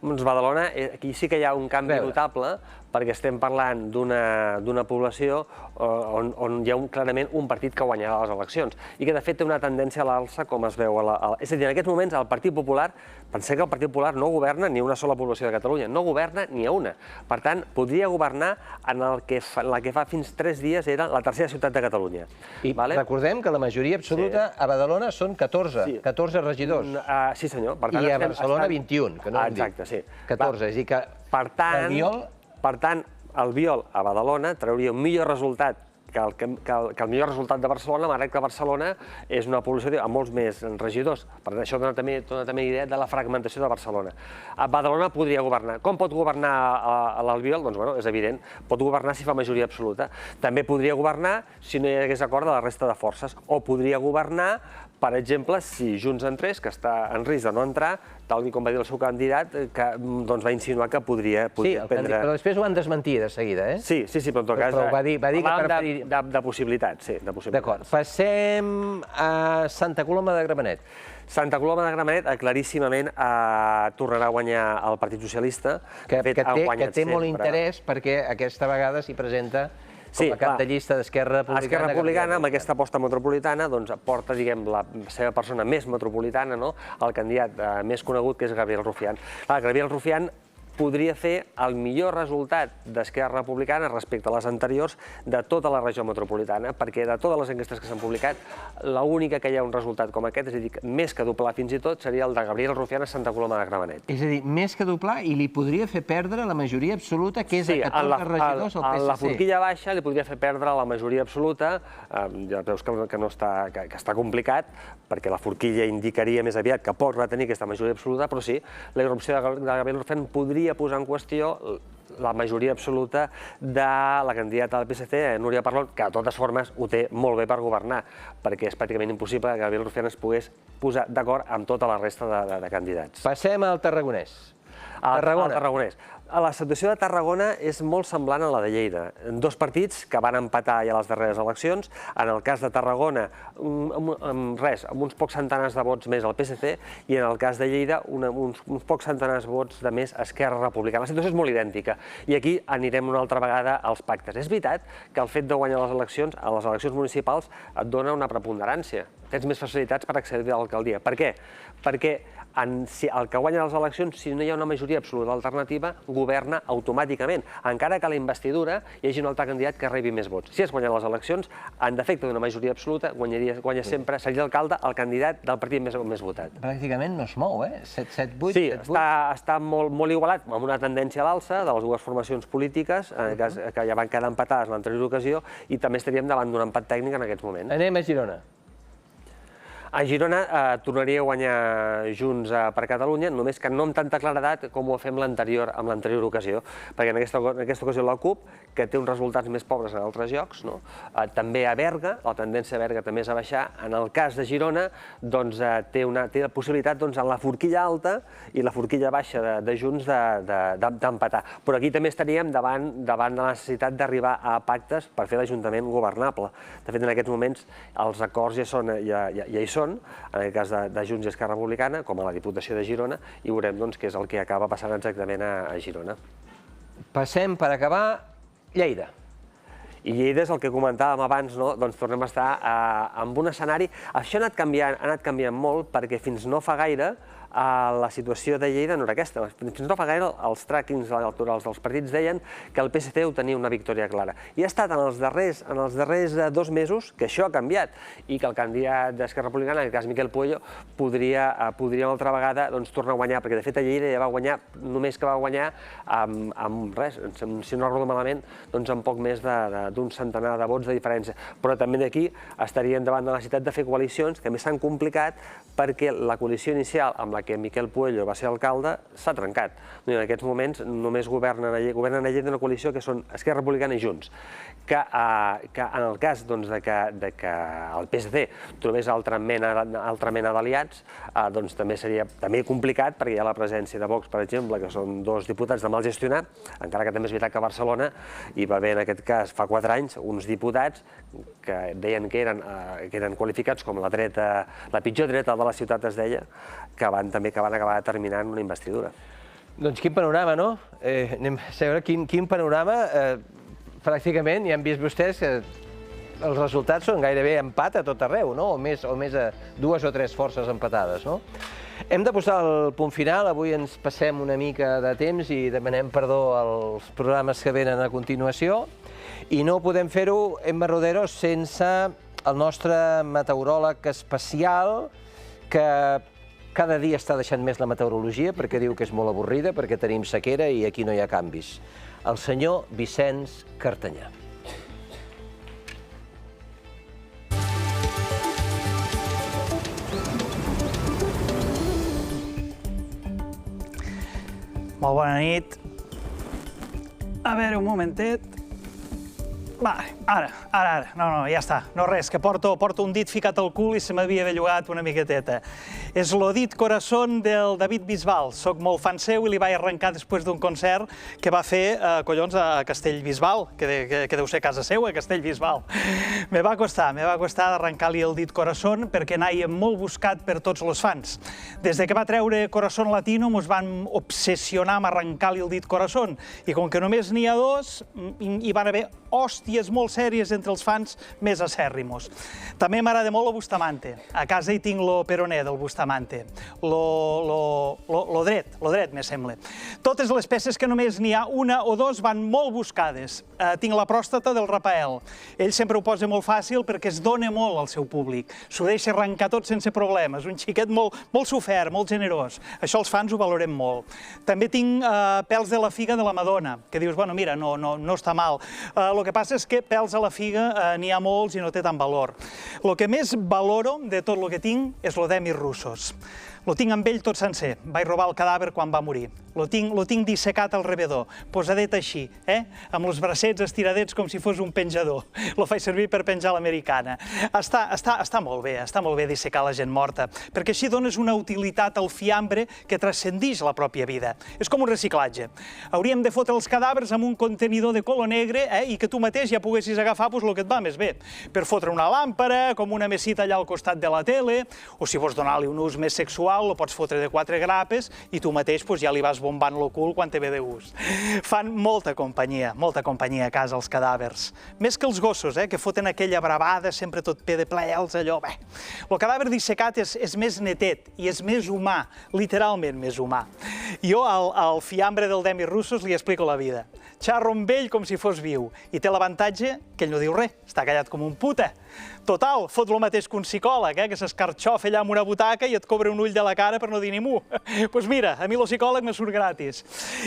Doncs Badalona, aquí sí que hi ha un canvi notable, perquè estem parlant d'una població on hi ha clarament un partit que guanyarà les eleccions i que de fet té una tendència a l'alça, com es veu. És a dir, en aquests moments el Partit Popular, pensem que el Partit Popular no governa ni una sola població de Catalunya, no governa ni a una. Per tant, podria governar en la que fa fins 3 dies era la tercera ciutat de Catalunya. I recordem que la majoria absoluta a Badalona són 14 regidors. Sí, senyor. I a Barcelona 21, que no hem dit. Exacte, sí. 14, és a dir que... Per tant, Albiol a Badalona trauria un millor resultat que el millor resultat de Barcelona, malgrat que Barcelona és una població amb molts més regidors. Per això dona també idea de la fragmentació de Barcelona. Badalona podria governar. Com pot governar l'Albiol? Doncs, bueno, és evident, pot governar si fa majoria absoluta. També podria governar si no hi hagués acord de la resta de forces. O podria governar, per exemple, si Junts entrés, que està en risc de no entrar, tal com va dir el seu candidat, que va insinuar que podria prendre... Sí, però després ho han desmentit de seguida, eh? Sí, però en tot cas... Però va dir que preferiria... De possibilitats, sí, de possibilitats. D'acord. Passem a Santa Coloma de Gramenet. Santa Coloma de Gramenet, claríssimament, tornarà a guanyar el Partit Socialista. Que té molt interès perquè aquesta vegada s'hi presenta com a cap de llista d'Esquerra Republicana. Esquerra Republicana, amb aquesta aposta metropolitana, porta, diguem, la seva persona més metropolitana, el candidat més conegut, que és Gabriel Rufián. Gabriel Rufián podria fer el millor resultat d'Esquerra Republicana respecte a les anteriors de tota la regió metropolitana, perquè de totes les enquestes que s'han publicat, l'única que hi ha un resultat com aquest, és a dir, més que doblar fins i tot, seria el de Gabriel Rufián a Santa Coloma de Gramenet. És a dir, més que doblar, i li podria fer perdre la majoria absoluta, que és a 14 regidors al PSC. A la forquilla baixa li podria fer perdre la majoria absoluta, ja veus que està complicat, perquè la forquilla indicaria més aviat que pot retenir aquesta majoria absoluta, però sí, la irrupció de Gabriel Rufián podria posar en qüestió la majoria absoluta de la candidata del PSC, Núria Parlon, que de totes formes ho té molt bé per governar, perquè és pràcticament impossible que Gabriel Rufián es pogués posar d'acord amb tota la resta de candidats. Passem al tarragonès. Tarragonès. La situació de Tarragona és molt semblant a la de Lleida. Dos partits que van empatar ja a les darreres eleccions. En el cas de Tarragona, amb uns pocs centenars de vots més al PSC, i en el cas de Lleida, uns pocs centenars de vots de més a Esquerra Republicana. La situació és molt idèntica. I aquí anirem una altra vegada als pactes. És veritat que el fet de guanyar les eleccions, a les eleccions municipals, et dona una preponderància. Tens més facilitats per accedir a l'alcaldia. Per què? Perquè el que guanya les eleccions, si no hi ha una majoria absoluta alternativa, governa automàticament, encara que a la investidura hi hagi un altre candidat que rebi més vots. Si es guanyen les eleccions, en defecte d'una majoria absoluta, guanya sempre, seria l'alcalde el candidat del partit més votat. Pràcticament no es mou, eh? 7-8, sí, està molt igualat, amb una tendència a l'alça de les dues formacions polítiques, que ja van quedar empatades en l'anterior ocasió, i també estaríem davant d'un empat tècnic en aquests moments. Anem a Girona. A Girona tornaria a guanyar Junts per Catalunya, només que no amb tanta claredat com ho fem amb l'anterior ocasió, perquè en aquesta ocasió la CUP, que té uns resultats més pobres en altres llocs, també a Berga, la tendència a Berga també és a baixar. En el cas de Girona, té la possibilitat en la forquilla alta i la forquilla baixa de Junts d'empatar. Però aquí també estaríem davant de la necessitat d'arribar a pactes per fer l'Ajuntament governable. De fet, en aquests moments els acords ja hi són, en aquest cas de Junts i Esquerra Republicana, com a la Diputació de Girona, i veurem què és el que acaba passant exactament a Girona. Passem, per acabar, Lleida. I Lleida és el que comentàvem abans, doncs tornem a estar en un escenari... Això ha anat canviant molt, perquè fins no fa gaire la situació de Lleida no era aquesta. Fins no fa gaire els tràquings electorals dels partits deien que el PSC ho tenia una victòria clara. I ha estat en els darrers 2 mesos que això ha canviat i que el candidat d'Esquerra Republicana, en aquest cas Miquel Puello, podria una altra vegada tornar a guanyar, perquè de fet a Lleida ja va guanyar, només que va guanyar amb res, si no recordo malament, amb poc més d'un centenar de vots de diferència. Però també d'aquí estaríem davant de la necessitat de fer coalicions que més s'han complicat perquè la coalició inicial amb la que Miquel Puello va ser alcalde s'ha trencat. En aquests moments només governen a Lleida una coalició que són Esquerra Republicana i Junts, que en el cas que el PSC trobés altra mena d'aliats, també seria complicat, perquè hi ha la presència de Vox, per exemple, que són 2 diputats de mal gestionar, encara que també és veritat que a Barcelona hi va haver, en aquest cas, fa 4 anys, uns diputats que deien que eren qualificats com la pitjor dreta de la ciutat, es deia, que van acabar determinant una investidura. Doncs quin panorama, no? Anem a veure quin panorama. Pràcticament, ja han vist vostès que els resultats són gairebé empat a tot arreu, no? O més a 2 o 3 forces empatades, no? Hem de posar el punt final. Avui ens passem una mica de temps i demanem perdó als programes que venen a continuació. I no podem fer-ho, Emma Rodero, sense el nostre meteoròleg especial, que cada dia està deixant més la meteorologia perquè diu que és molt avorrida, perquè tenim sequera i aquí no hi ha canvis. el senyor Vicenç Cartanyà. Molt bona nit. A veure, un momentet. Va, ara. No, ja està. No res, que porto un dit ficat al cul i se m'havia bellugat una miqueteta. És l'Odit Corazón del David Bisbal. Soc molt fan seu i li vaig arrencar després d'un concert que va fer, collons, a Castellbisbal, que deu ser casa seva, a Castellbisbal. Me va costar d'arrencar-li el dit Corazón perquè anàvem molt buscat per tots els fans. Des que va treure Corazón Latino mos van obsessionar amb arrencar-li el dit Corazón i com que només n'hi ha dos, hi van haver hòsties molt sèries entre els fans més acèrrimos. També m'agrada molt el Bustamante. A casa hi tinc lo peroné del Bustamante. Lo dret, me sembla. Totes les peces que només n'hi ha una o dos van molt buscades. Tinc la pròstata del Rafael. Ell sempre ho posa molt fàcil perquè es dona molt al seu públic. S'ho deixa arrencar tot sense problemes. Un xiquet molt sofert, molt generós. Això els fans ho valorem molt. També tinc pèls de la figa de la Madonna, que dius, bueno, mira, no està mal. El que passa és que pèls a la figa n'hi ha molts i no té tant valor. El que més valoro de tot el que tinc és lo d'Emis Russos. Lo tinc amb ell tot sencer. Vaig robar el cadàver quan va morir. Lo tinc dissecat al rebedor, posadet així, amb els bracets estiradets com si fos un penjador. Lo faig servir per penjar l'americana. Està molt bé dissecar la gent morta, perquè així dones una utilitat al fiambre que transcendix la pròpia vida. És com un reciclatge. Hauríem de fotre els cadàvers amb un contenidor de color negre i que tu mateix ja poguessis agafar el que et va més bé. Per fotre una làmpara, com una mesita allà al costat de la tele, o si vols donar-li un ús més sexual, lo pots fotre de 4 grapes i tu mateix ja li vas bombant lo cul quan te ve de gust. Fan molta companyia a casa els cadàvers. Més que els gossos, que foten aquella bravada, sempre tot ple de pèls, allò, bé. El cadàver dissecat és més netet i és més humà, literalment més humà. Jo al fiambre del Demis Russos li explico la vida. Xarro amb ell com si fos viu i té l'avantatge que ell no diu res, està callat com un puta. Total, fot el mateix que un psicòleg, que s'escarxofa allà amb una butaca i et cobra un ull de la cara per no dir ni mu. Doncs mira, a mi el psicòleg me surt gratis.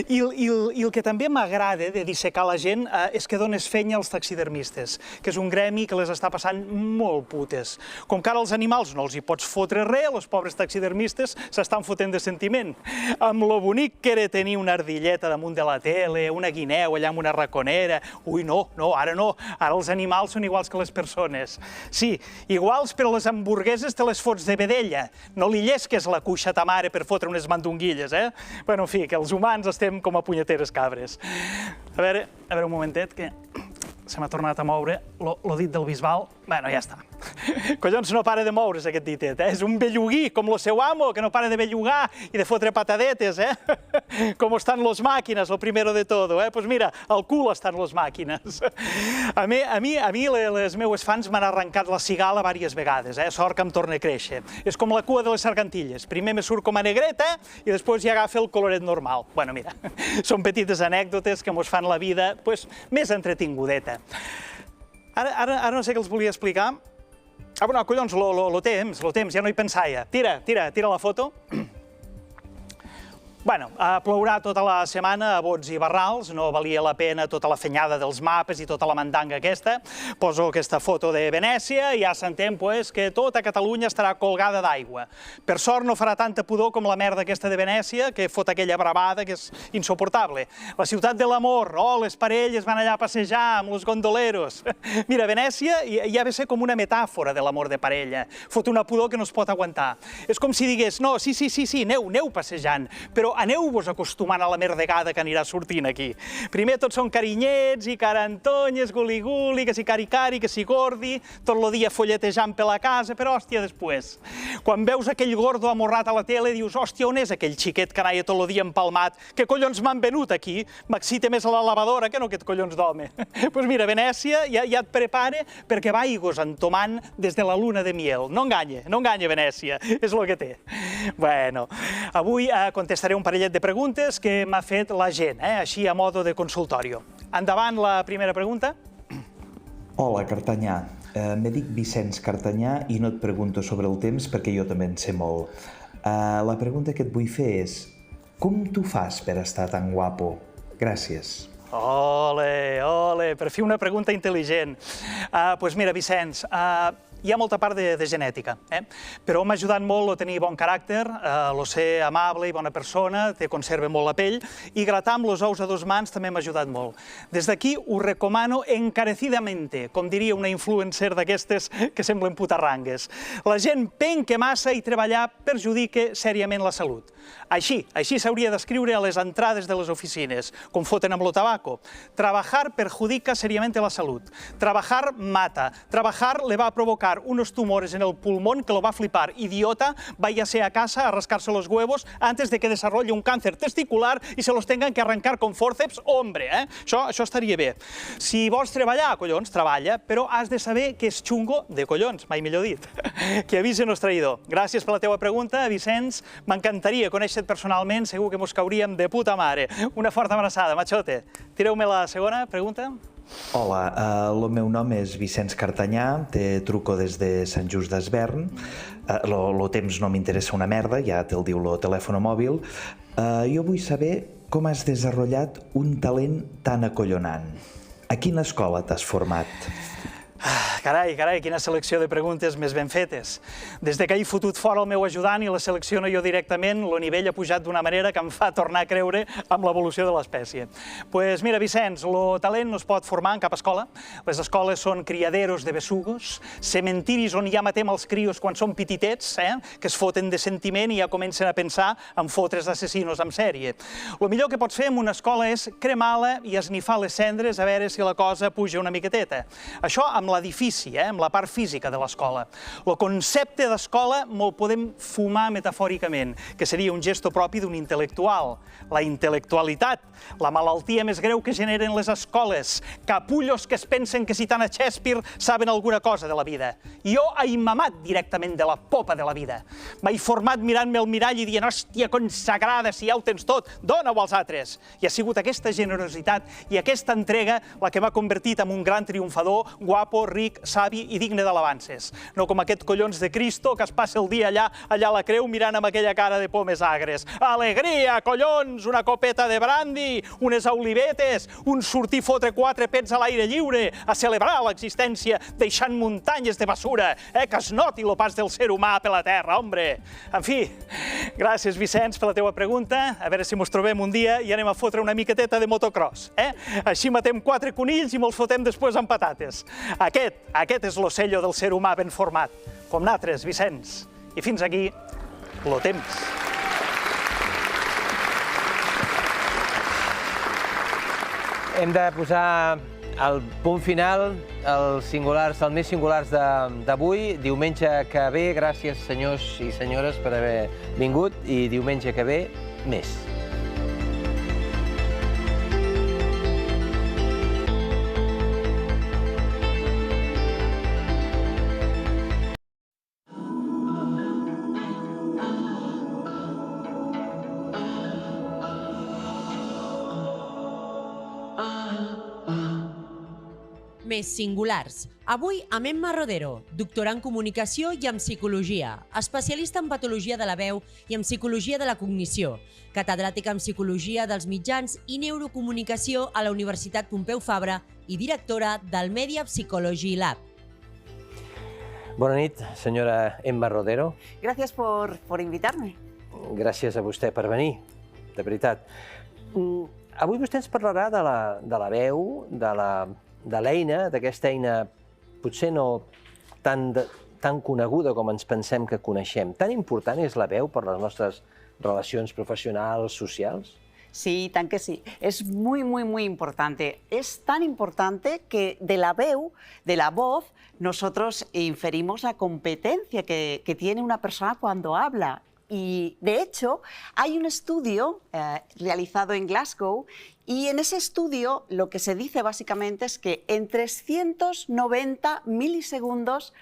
I el que també m'agrada de dissecar la gent és que dones fenya als taxidermistes, que és un gremi que les està passant molt putes. Com que ara els animals no els hi pots fotre res, els pobres taxidermistes s'estan fotent de sentiment. Amb lo bonic que era tenir una ardilleta damunt de la tele, una guineu allà amb una raconera... Ui, no, ara no. Ara els animals són iguals que les persones. Sí, iguals, però les hamburgueses te les fots de vedella. No li llesques la cuixa a ta mare per fotre unes mandonguilles, Bueno, en fi, que els humans estem com a punyeteres cabres. A veure un momentet, que se m'ha tornat a moure lo dit del Bisbal. Bueno, ja està. Collons, no para de moure's aquest ditet, És un bellugui, com el seu amo, que no para de bellugar i de fotre patadetes, Com estan les màquines, lo primero de todo, Pues mira, al cul estan les màquines. A mi les meues fans m'han arrencat la cigala diverses vegades, Sort que em torna a créixer. És com la cua de les sargantilles. Primer me surt com a negreta i després ja agafa el coloret normal. Bueno, mira, són petites anècdotes que mos fan la vida més entretingudeta. Ara no sé què els volia explicar. No, collons, lo temps, ja no hi pensava. Tira la foto. Bueno, plourà tota la setmana a bots i barrals, no valia la pena tota la fenyada dels mapes i tota la mandanga aquesta. Poso aquesta foto de Venècia i ja s'entén que tota Catalunya estarà colgada d'aigua. Per sort no farà tanta pudor com la merda aquesta de Venècia, que fot aquella bravada que és insuportable. La ciutat de l'amor, les parelles van allà a passejar amb els gondoleros. Mira, Venècia ja ve ser com una metàfora de l'amor de parella. Fot una pudor que no es pot aguantar. És com si digués, no, sí, aneu passejant, però aneu-vos acostumant a la merdegada que anirà sortint aquí. Primer tots són carinyets i carantonyes, guli-guli, que si cari-cari, que si gordi, tot el dia folletejant per la casa, però hòstia, després. Quan veus aquell gordo amorrat a la tele, dius, hòstia, on és aquell xiquet que anava tot el dia empalmat? Què collons m'han venut aquí? M'excita més a la lavadora que no aquest collons d'home. Doncs mira, Venècia ja et prepara perquè vaigos entomant des de la luna de miel. No enganya Venècia, és el que té. Bueno, avui contestaré un parellet de preguntes que m'ha fet la gent, així a modo de consultorio. Endavant la primera pregunta. Hola, Cartanyà. Me dic Vicenç Cartanyà i no et pregunto sobre el temps perquè jo també en sé molt. La pregunta que et vull fer és: com tu fas per estar tan guapo? Gràcies. Ole, ole, per fi una pregunta intel·ligent. Doncs mira, Vicenç, hi ha molta part de genètica, però m'ha ajudat molt a tenir bon caràcter, a ser amable i bona persona, te conserva molt la pell, i gratar amb els ous a 2 mans també m'ha ajudat molt. Des d'aquí ho recomano encarecidamente, com diria una influencer d'aquestes que semblen putarrangues. La gent penca massa i treballar perjudica seriament la salut. Així s'hauria d'escriure a les entrades de les oficines, com foten amb lo tabaco. Trabajar perjudica seriamente la salud. Trabajar mata. Trabajar le va a provocar unos tumores en el pulmón que lo va a flipar. Idiota, váyase a casa a rascarse los huevos antes de que desarrolle un cáncer testicular y se los tengan que arrancar con forceps, hombre, Això estaria bé. Si vols treballar, collons, treballa, però has de saber que és xungo de collons, mai millor dit. Que avise no és traïdor. Gràcies per la teua pregunta, Vicenç. M'encantaria conèixer-te personalment, segur que mos cauríem de puta mare. Una forta abraçada, machote. Tireu-me la segona pregunta. Hola, el meu nom és Vicenç Cartanyà, te truco des de Sant Just d'Esvern. Lo temps no m'interessa una merda, ja te'l diu lo telèfon mòbil. Jo vull saber com has desenvolupat un talent tan acollonant. A quina escola t'has format? Carai, quina selecció de preguntes més ben fetes. Des que he fotut fora el meu ajudant i la selecciono jo directament, el nivell ha pujat d'una manera que em fa tornar a creure amb l'evolució de l'espècie. Doncs mira, Vicenç, el talent no es pot formar en cap escola. Les escoles són criaderos de besugos, cementiris on ja matem els crios quan són petitets, que es foten de sentiment i ja comencen a pensar en fotre's d'assassinos en sèrie. El millor que pots fer en una escola és cremar-la i esnifar les cendres a veure si la cosa puja una miqueteta. Això amb l'edifici, amb la part física de l'escola. El concepte d'escola me'l podem fumar metafòricament, que seria un gesto propi d'un intel·lectual. La intel·lectualitat, la malaltia més greu que generen les escoles. Capullos que es pensen que citant a Shakespeare saben alguna cosa de la vida. Jo he mamat directament de la popa de la vida. M'he format mirant-me al mirall i dient, hòstia, consagrada, si ja ho tens tot, dona-ho als altres. I ha sigut aquesta generositat i aquesta entrega la que m'ha convertit en un gran triomfador, guapo, ric, savi i digne d'alabances. No com aquest collons de Cristo que es passa el dia allà a la creu mirant amb aquella cara de pomes agres. Alegria, collons, una copeta de brandy, unes olivetes, un sortir fotre 4 pets a l'aire lliure, a celebrar l'existència deixant muntanyes de basura, que es noti el pas del ser humà per la terra, hombre. En fi, gràcies, Vicenç, per la teua pregunta. A veure si mos trobem un dia i anem a fotre una miqueteta de motocross. Així matem 4 conills i me'ls fotem després amb patates. Aquest és lo sello del ser humà ben format, com nosaltres, Vicenç. I fins aquí, lo temps. Hem de posar el punt final, els més singulars d'avui. Diumenge que ve, gràcies senyors i senyores per haver vingut, i diumenge que ve, més. Més singulars. Avui amb Emma Rodero, doctora en comunicació i en psicologia, especialista en patologia de la veu i en psicologia de la cognició, catedràtica en psicologia dels mitjans i neurocomunicació a la Universitat Pompeu Fabra i directora del Media Psychology Lab. Bona nit, senyora Emma Rodero. Gràcies por invitar-me. Gràcies a vostè per venir, de veritat. Avui vostè ens parlarà de la veu, de l'eina, d'aquesta eina potser no tan coneguda com ens pensem que coneixem. Tan important és la veu per les nostres relacions professionals, socials? Sí, tant que sí. Es muy, muy, muy importante. Es tan importante que de la voz, nosotros inferimos la competencia que tiene una persona cuando habla. Y, de hecho, hay un estudio realizado en Glasgow y en ese estudio lo que se dice básicamente es que en 390 milisegundos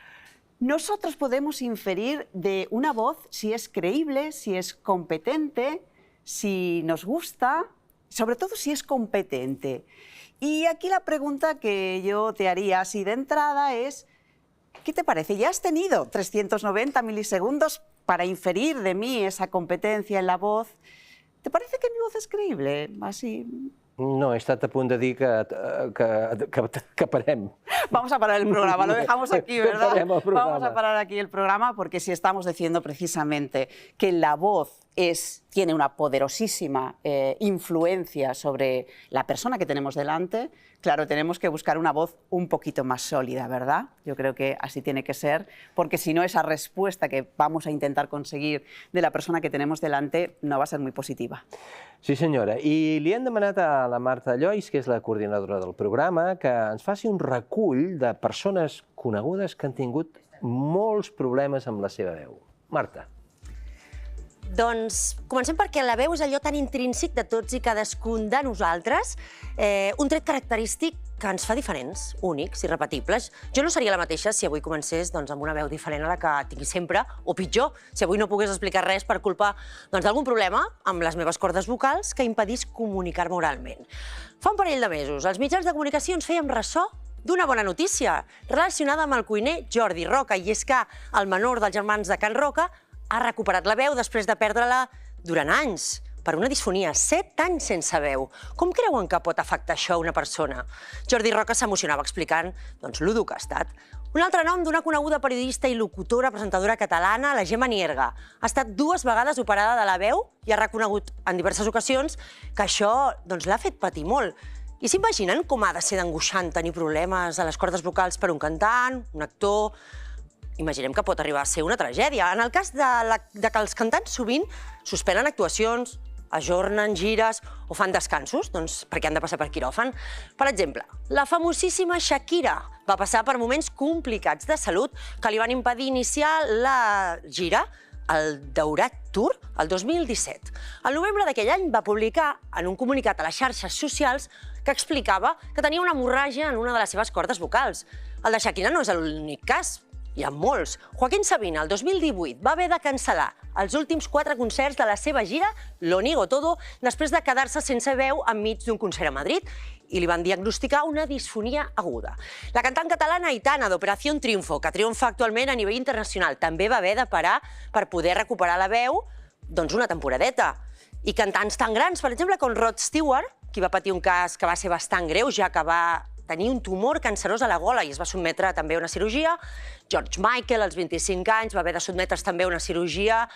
nosotros podemos inferir de una voz si es creíble, si es competente, si nos gusta, sobre todo si es competente. Y aquí la pregunta que yo te haría así de entrada es, ¿qué te parece? ¿Ya has tenido 390 milisegundos para inferir de mí esa competencia en la voz? ¿Te parece que mi voz es creíble? Así, No, he estat a punt de dir que parem. Vamos a parar el programa, lo dejamos aquí, ¿verdad? Parem el programa. Vamos a parar aquí el programa porque si estamos diciendo precisamente que la voz tiene una poderosísima influencia sobre la persona que tenemos delante, claro, tenemos que buscar una voz un poquito más sólida, ¿verdad? Yo creo que así tiene que ser, porque si no, esa respuesta que vamos a intentar conseguir de la persona que tenemos delante no va a ser muy positiva. Sí, senyora. I li hem demanat a la Marta Llois, que és la coordinadora del programa, que ens faci un recull de persones conegudes que han tingut molts problemes amb la seva veu. Marta. Doncs comencem perquè la veu és allò tan intrínsec de tots i cadascun de nosaltres, un tret característic que ens fa diferents, únics, irrepetibles. Jo no seria la mateixa si avui comencés amb una veu diferent a la que tingui sempre, o pitjor, si avui no pogués explicar res per culpa d'algun problema amb les meves cordes vocals que impedís comunicar-me oralment. Fa un parell de mesos, als mitjans de comunicació ens fèiem ressò d'una bona notícia relacionada amb el cuiner Jordi Roca, i és que el menor dels germans de Can Roca ha recuperat la veu després de perdre-la durant anys per una disfonia, 7 anys sense veu. Com creuen que pot afectar això a una persona? Jordi Roca s'emocionava explicant lo dur que ha estat. Un altre nom d'una coneguda periodista i locutora, presentadora catalana, la Gemma Nierga. Ha estat 2 vegades operada de la veu i ha reconegut en diverses ocasions que això l'ha fet patir molt. I s'imaginen com ha de ser d'angoixant tenir problemes a les cordes vocals per un cantant, un actor? Imaginem que pot arribar a ser una tragèdia. En el cas de que els cantants sovint suspenen actuacions, ajornen gires o fan descansos, perquè han de passar per quiròfan. Per exemple, la famosíssima Shakira va passar per moments complicats de salut que li van impedir iniciar la gira, el Daurat Tour, el 2017. Al novembre d'aquell any va publicar en un comunicat a les xarxes socials que explicava que tenia una hemorràgia en una de les seves cordes vocals. El de Shakira no és l'únic cas. Hi ha molts. Joaquín Sabina, el 2018, va haver de cancel·lar els últims 4 concerts de la seva gira Lo Niego Todo després de quedar-se sense veu enmig d'un concert a Madrid i li van diagnosticar una disfonia aguda. La cantant catalana Aitana, d'Operación Triunfo, que triomfa actualment a nivell internacional, també va haver de parar per poder recuperar la veu una temporadeta. I cantants tan grans, per exemple, com Rod Stewart, qui va patir un cas que va ser bastant greu, ja que va tenir un tumor cancerós a la gola i es va sotmetre també a una cirurgia. George Michael, als 25 anys, va haver de sotmetre's també a una cirurgia.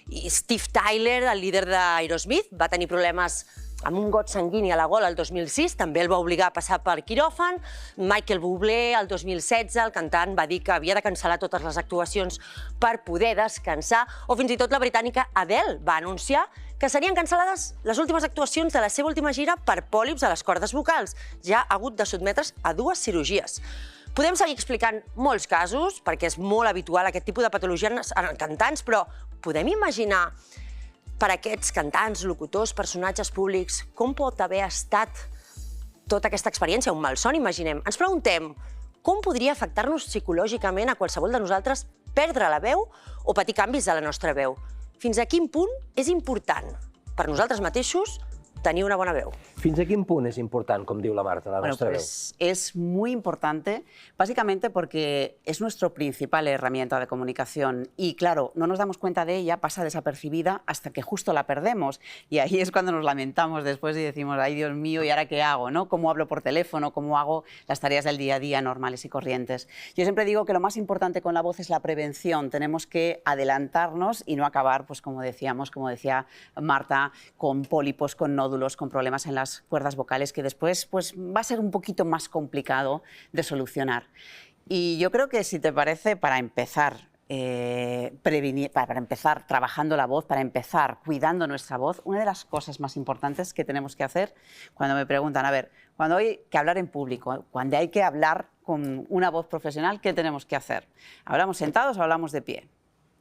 I Steve Tyler, el líder d'Aerosmith, va tenir problemes amb un got sanguini a la gola el 2006, també el va obligar a passar per quiròfan. Michael Bublé, el 2016, el cantant va dir que havia de cancel·lar totes les actuacions per poder descansar, o fins i tot la britànica Adele va anunciar que serien cancel·lades les últimes actuacions de la seva última gira per pòlips a les cordes vocals. Ja ha hagut de sotmetre's a 2 cirurgies. Podem seguir explicant molts casos, perquè és molt habitual aquest tipus de patologies en cantants, però podem imaginar per aquests cantants, locutors, personatges públics, com pot haver estat tota aquesta experiència, un malson, imaginem. Ens preguntem, com podria afectar-nos psicològicament a qualsevol de nosaltres perdre la veu o patir canvis a la nostra veu? Fins a quin punt és important per nosaltres mateixos tenir una bona veu? Fins a quin punt es important, como diu la Marta, la nuestra veu? Es muy importante, básicamente porque es nuestra principal herramienta de comunicación y, claro, no nos damos cuenta de ella, pasa desapercibida hasta que justo la perdemos. Y ahí es cuando nos lamentamos después y decimos, ay, Dios mío, ¿y ahora qué hago? ¿No? ¿Cómo hablo por teléfono? ¿Cómo hago las tareas del día a día normales y corrientes? Yo siempre digo que lo más importante con la voz es la prevención. Tenemos que adelantarnos y no acabar, pues como decíamos, como decía Marta, con pólipos, con nódulos, con problemas en las cuerdas vocales que después pues, va a ser un poquito más complicado de solucionar. Y yo creo que, si te parece, para empezar para empezar trabajando la voz, para empezar cuidando nuestra voz, una de las cosas más importantes que tenemos que hacer cuando me preguntan, a ver, cuando hay que hablar en público, cuando hay que hablar con una voz profesional, ¿qué tenemos que hacer? ¿Hablamos sentados o hablamos de pie?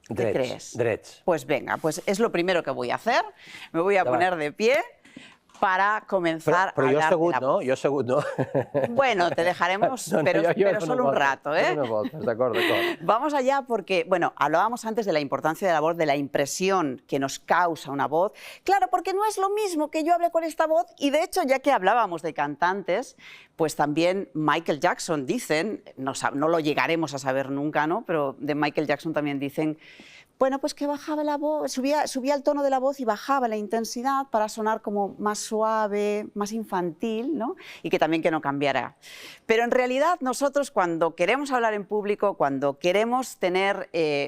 ¿Qué crees? Drets. Pues venga, pues es lo primero que voy a hacer. Me voy a poner de pie para comenzar a hablar de la voz. Jo assegut no. Bueno, te dejaremos, pero solo un rato, ¿eh? De acuerdo. Vamos allá porque, bueno, hablábamos antes de la importancia de la voz, de la impresión que nos causa una voz. Claro, porque no es lo mismo que yo hable con esta voz y, de hecho, ya que hablábamos de cantantes, pues también Michael Jackson, dicen, no lo llegaremos a saber nunca, ¿no? Pero de Michael Jackson también dicen Bueno, pues que bajaba la voz, subía el tono de la voz y bajaba la intensidad para sonar como más suave, más infantil, ¿no? Y que también que no cambiara. Pero en realidad nosotros cuando queremos hablar en público, cuando queremos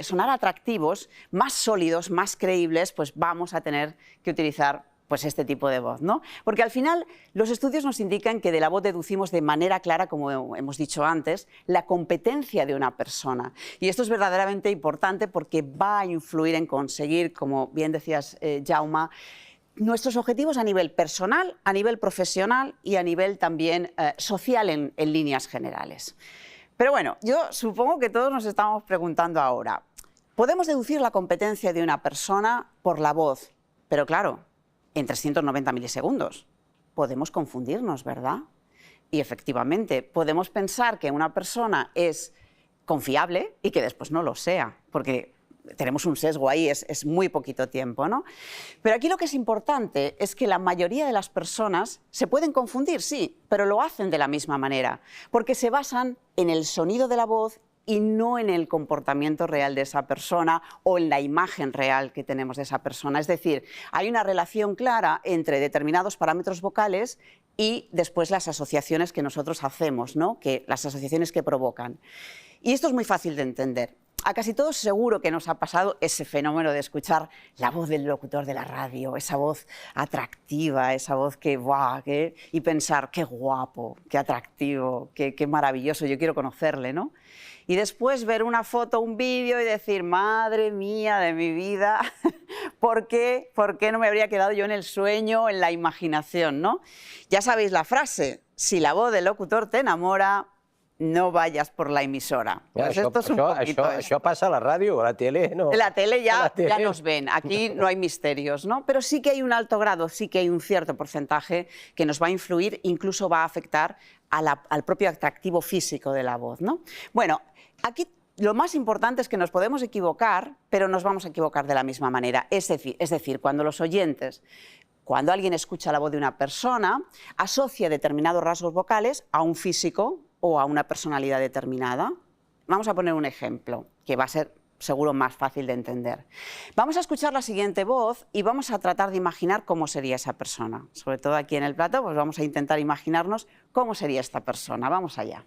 sonar atractivos, más sólidos, más creíbles, pues vamos a tener que utilizar pues este tipo de voz, ¿no? Porque al final los estudios nos indican que de la voz deducimos de manera clara, como hemos dicho antes, la competencia de una persona. Y esto es verdaderamente importante porque va a influir en conseguir, como bien decías, Jaume, nuestros objetivos a nivel personal, a nivel profesional y a nivel también social en líneas generales. Pero bueno, yo supongo que todos nos estamos preguntando ahora, podemos deducir la competencia de una persona por la voz, pero claro, en 390 milisegundos. Podemos confundirnos, ¿verdad? Y efectivamente, podemos pensar que una persona es confiable y que después no lo sea, porque tenemos un sesgo ahí, es muy poquito tiempo, ¿no? Pero aquí lo que es importante es que la mayoría de las personas se pueden confundir, sí, pero lo hacen de la misma manera, porque se basan en el sonido de la voz y no en el comportamiento real de esa persona o en la imagen real que tenemos de esa persona. Es decir, hay una relación clara entre determinados parámetros vocales y después las asociaciones que nosotros hacemos, ¿no? Las asociaciones que provocan. Y esto es muy fácil de entender. A casi todos seguro que nos ha pasado ese fenómeno de escuchar la voz del locutor de la radio, esa voz atractiva, esa voz que, ¡guau!, y pensar, qué guapo, qué atractivo, qué maravilloso, yo quiero conocerle, ¿no? Y después ver una foto, un vídeo y decir, madre mía de mi vida, ¿por qué no me habría quedado yo en el sueño, en la imaginación, ¿no? Ya sabéis la frase, si la voz del locutor te enamora, no vayas por la emisora. Pues esto es un poquito això passa a la ràdio, a la tele no. En la tele ya nos ven, aquí no hay misterios, ¿no? Pero sí que hay un alto grado, sí que hay un cierto porcentaje que nos va a influir, incluso va a afectar al propio atractivo físico de la voz, ¿no? Bueno, aquí lo más importante es que nos podemos equivocar, pero nos vamos a equivocar de la misma manera. Es decir, cuando los oyentes, cuando alguien escucha la voz de una persona, asocia determinados rasgos vocales a un físico o a una personalidad determinada. Vamos a poner un ejemplo, que va a ser seguro más fácil de entender. Vamos a escuchar la siguiente voz y vamos a tratar de imaginar cómo sería esa persona. Sobre todo aquí en el plato, pues vamos a intentar imaginarnos cómo sería esta persona. Vamos allá.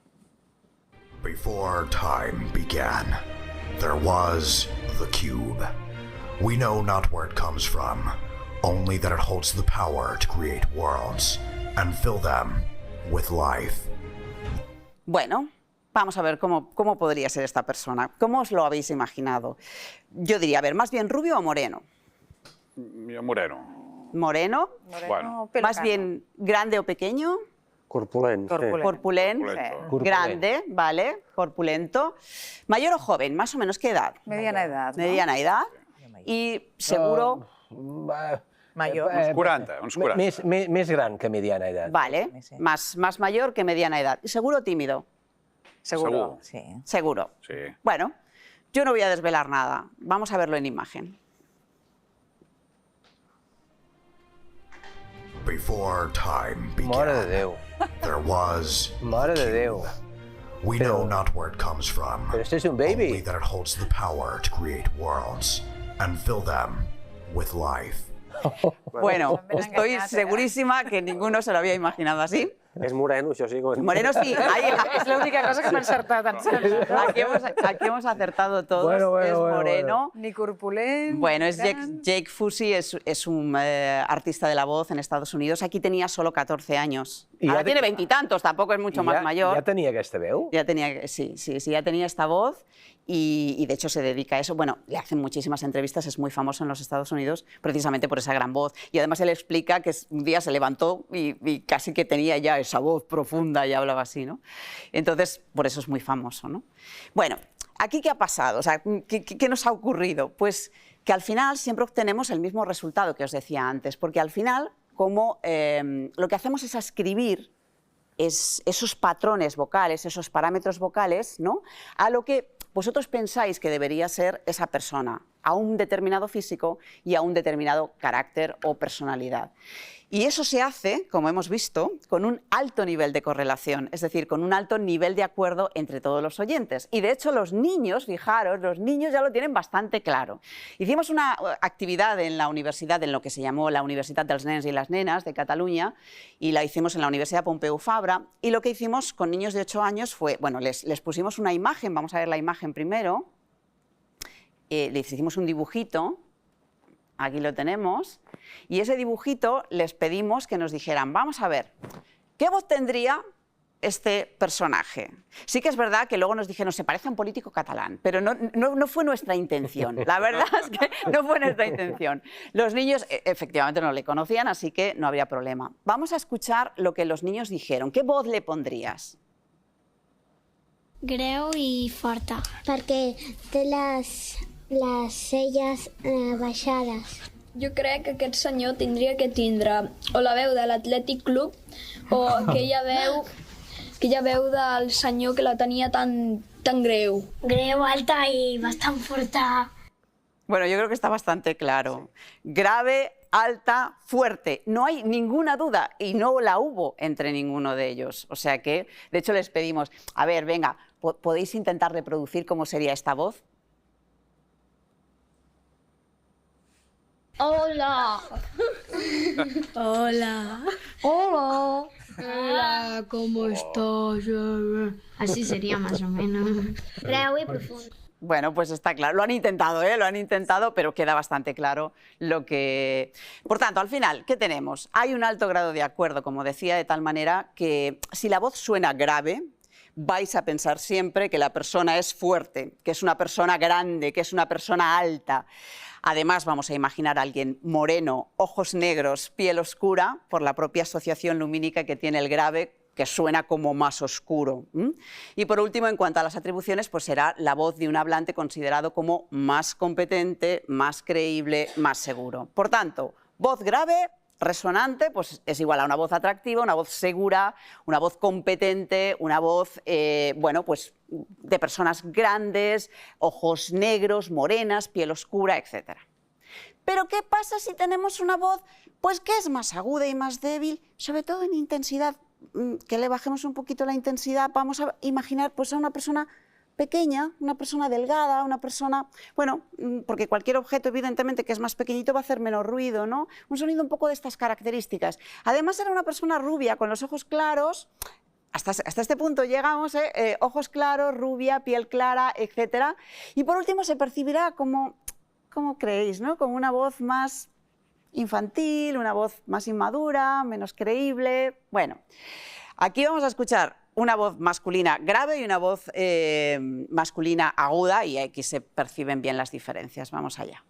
Before time began, there was the cube. We know not where it comes from, only that it holds the power to create worlds and fill them with life. Bueno, vamos a ver cómo podría ser esta persona. ¿Cómo os lo habéis imaginado? Yo diría, a ver, ¿más bien rubio o moreno? Moreno. ¿Moreno? Bueno. ¿Más bien grande o pequeño? Corpulento. Corpulento. Grande, vale, corpulento. ¿Mayor o joven? ¿Más o menos qué edad? Mediana edad. ¿no? Mediana edad. Y seguro... Mayor. Uns 40, uns 40. Més gran que mediana edat. Vale, más mayor que mediana edad. ¿Y seguro tímido? Seguro. Sí. Seguro. Sí. Bueno, yo no voy a desvelar nada. Vamos a verlo en imagen. Before time began, Mare de Déu. there was Mare de Déu. We know not where it comes from, Pero este es un baby. only that it holds the power to create worlds and fill them with life. Bueno, estoy segurísima que ninguno se lo había imaginado así. És moreno, això sí. Moreno sí. Es la única cosa que me he acertado. Aquí hemos acertado todos. Bueno, es moreno. Ni corpulent. Bueno, es Jake Fusey, es un artista de la voz en Estados Unidos. Aquí tenía solo 14 años. Ahora tiene 20 y tantos, tampoco es mucho más mayor. ¿Ya tenía aquesta veu? Ya tenía, sí, ya tenía esta voz y de hecho se dedica a eso. Bueno, le hacen muchísimas entrevistas, es muy famoso en los Estados Unidos precisamente por esa gran voz. Y además él explica que un día se levantó y casi que tenía ya esa voz profunda y hablaba así, ¿no? Entonces, por eso es muy famoso, ¿no? Bueno, ¿aquí qué ha pasado? O sea, ¿qué nos ha ocurrido? Pues que al final siempre obtenemos el mismo resultado que os decía antes, porque al final, como lo que hacemos es escribir esos patrones vocales, esos parámetros vocales, ¿no?, a lo que vosotros pensáis que debería ser esa persona. a un determinado físico y a un determinado carácter o personalidad. Y eso se hace, como hemos visto, con un alto nivel de correlación, es decir, con un alto nivel de acuerdo entre todos los oyentes. Y de hecho los niños, fijaros, los niños ya lo tienen bastante claro. Hicimos una actividad en la universidad, en lo que se llamó la Universitat dels Nens i les Nenes de Cataluña, y la hicimos en la Universidad Pompeu Fabra, y lo que hicimos con niños de 8 años fue, bueno, les pusimos una imagen, vamos a ver la imagen primero, les hicimos un dibujito. Aquí lo tenemos, y ese dibujito les pedimos que nos dijeran, vamos a ver, ¿qué voz tendría este personaje? Sí que es verdad que luego nos dijeron, se parece a un político catalán, pero no fue nuestra intención, la verdad es que no fue nuestra intención. Los niños efectivamente no le conocían, así que no habría problema. Vamos a escuchar lo que los niños dijeron. ¿Qué voz le pondrías? Greu i forta, perquè té les celles baixades. Jo crec que aquest senyor tindria que tindre o la veu de l'Atlètic Club o aquella veu del senyor que la tenia tan greu. Greu, alta i bastant forta. Bueno, yo creo que está bastante claro. Grave, alta, fuerte. No hay ninguna duda y no la hubo entre ninguno de ellos. O sea que, de hecho, les pedimos, a ver, venga, ¿podéis intentar reproducir cómo sería esta voz? Hola. Hola. Hola. Hola, ¿cómo estás? Así sería más o menos. Greu y profundo. Bueno, pues está claro. Lo han intentado, pero queda bastante claro lo que... Por tanto, al final, ¿qué tenemos? Hay un alto grado de acuerdo, como decía, de tal manera que si la voz suena grave, vais a pensar siempre que la persona es fuerte, que es una persona grande, que es una persona alta. Además, vamos a imaginar a alguien moreno, ojos negros, piel oscura, por la propia asociación lumínica que tiene el grave, que suena como más oscuro. Y por último, en cuanto a las atribuciones, pues será la voz de un hablante considerado como más competente, más creíble, más seguro. Por tanto, voz grave, resonante, pues es igual a una voz atractiva, una voz segura, una voz competente, una voz, bueno, pues de personas grandes, ojos negros, morenas, piel oscura, etc. Pero ¿qué pasa si tenemos una voz pues que es más aguda y más débil, sobre todo en intensidad? Que le bajemos un poquito la intensidad, vamos a imaginar pues a una persona pequeña, una persona delgada, una persona, bueno, porque cualquier objeto evidentemente que es más pequeñito va a hacer menos ruido, ¿no? Un sonido un poco de estas características. Además era una persona rubia, con los ojos claros, hasta este punto llegamos, ojos claros, rubia, piel clara, etc. Y por último se percibirá como, ¿cómo creéis, no? Como una voz más infantil, una voz más inmadura, menos creíble. Bueno, aquí vamos a escuchar una voz masculina grave y una voz masculina aguda, y aquí se perciben bien las diferencias. Vamos allá.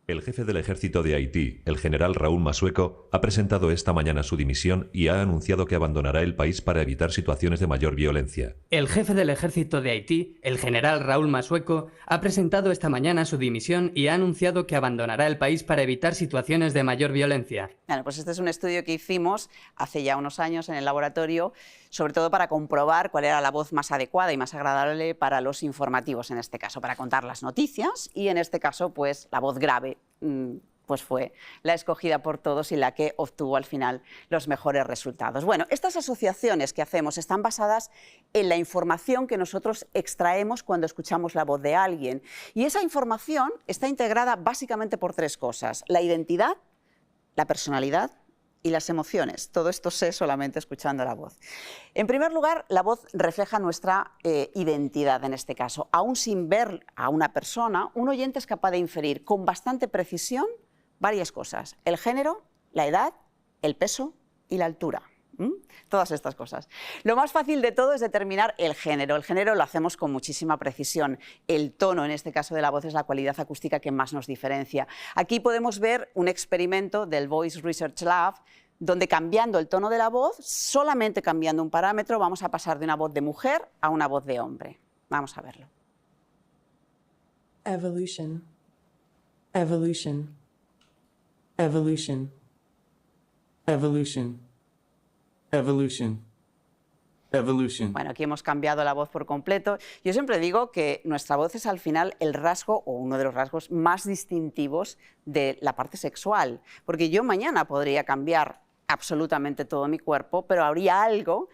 El jefe del ejército de Haití, el general Raúl Masueco, ha presentado esta mañana su dimisión y ha anunciado que abandonará el país para evitar situaciones de mayor violencia. El jefe del ejército de Haití, el general Raúl Masueco, ha presentado esta mañana su dimisión y ha anunciado que abandonará el país para evitar situaciones de mayor violencia. Bueno, pues este es un estudio que hicimos hace ya unos años en el laboratorio, sobre todo para comprobar cuál era la voz más adecuada y más agradable para los informativos, en este caso, para contar las noticias, y en este caso, pues la voz grave pues fue la escogida por todos y la que obtuvo al final los mejores resultados. Bueno, estas asociaciones que hacemos están basadas en la información que nosotros extraemos cuando escuchamos la voz de alguien, y esa información está integrada básicamente por tres cosas: la identidad, la personalidad y las emociones. Todo esto sé solamente escuchando la voz. En primer lugar, la voz refleja nuestra identidad en este caso. Aún sin ver a una persona, un oyente es capaz de inferir con bastante precisión varias cosas: el género, la edad, el peso y la altura. Todas estas cosas. Lo más fácil de todo es determinar el género. El género lo hacemos con muchísima precisión. El tono, en este caso de la voz, es la cualidad acústica que más nos diferencia. Aquí podemos ver un experimento del Voice Research Lab, donde cambiando el tono de la voz, solamente cambiando un parámetro, vamos a pasar de una voz de mujer a una voz de hombre. Vamos a verlo. Evolution. Evolution. Evolution. Evolution. Evolution. Evolution. Bueno, aquí hemos cambiado la voz por completo. Yo siempre digo que nuestra voz es al final el rasgo o uno de los rasgos más distintivos de la parte sexual, porque yo mañana podría cambiar absolutamente todo mi cuerpo, pero habría algo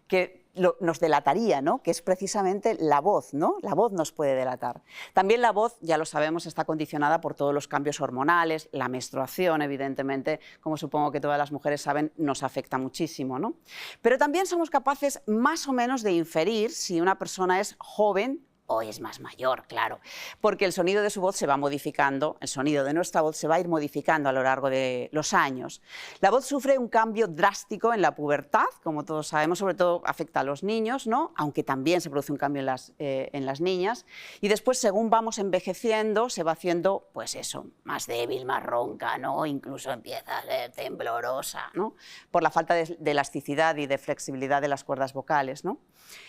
que nos delataría, ¿no? Que es precisamente la voz, ¿no? La voz nos puede delatar. También la voz, ya lo sabemos, está condicionada por todos los cambios hormonales, la menstruación, evidentemente, como supongo que todas las mujeres saben, nos afecta muchísimo, ¿no? Pero también somos capaces más o menos de inferir si una persona es joven o es más mayor, claro, porque el sonido de su voz se va modificando, el sonido de nuestra voz se va a ir modificando a lo largo de los años. La voz sufre un cambio drástico en la pubertad, como todos sabemos, sobre todo afecta a los niños, ¿no? Aunque también se produce un cambio en las niñas, y después, según vamos envejeciendo, se va haciendo, pues eso, más débil, más ronca, ¿no? Incluso empieza a ser temblorosa, ¿no? Por la falta de elasticidad y de flexibilidad de las cuerdas vocales, ¿no?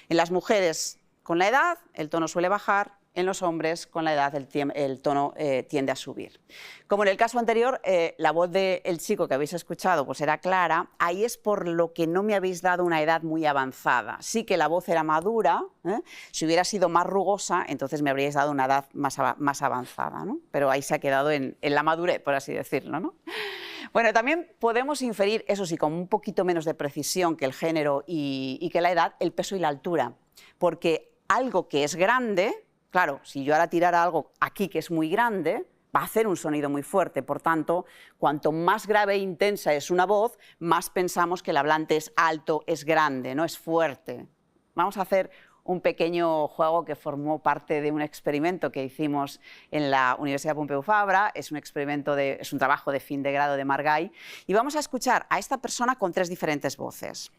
En las mujeres, con la edad, el tono suele bajar, en los hombres, con la edad, el tono tiende a subir. Como en el caso anterior, la voz del chico que habéis escuchado pues era clara, ahí es por lo que no me habéis dado una edad muy avanzada. Sí que la voz era madura, si hubiera sido más rugosa, entonces me habríais dado una edad más avanzada, ¿no? Pero ahí se ha quedado en la madurez, por así decirlo, ¿no? Bueno, también podemos inferir, eso sí, con un poquito menos de precisión que el género y que la edad, el peso y la altura, porque algo que es grande, claro, si yo ahora tirara algo aquí que es muy grande, va a hacer un sonido muy fuerte. Por tanto, cuanto más grave e intensa es una voz, más pensamos que el hablante es alto, es grande, no es fuerte. Vamos a hacer un pequeño juego que formó parte de un experimento que hicimos en la Universidad Pompeu Fabra. Es un trabajo de fin de grado de Margall. Y vamos a escuchar a esta persona con 3 diferentes voces.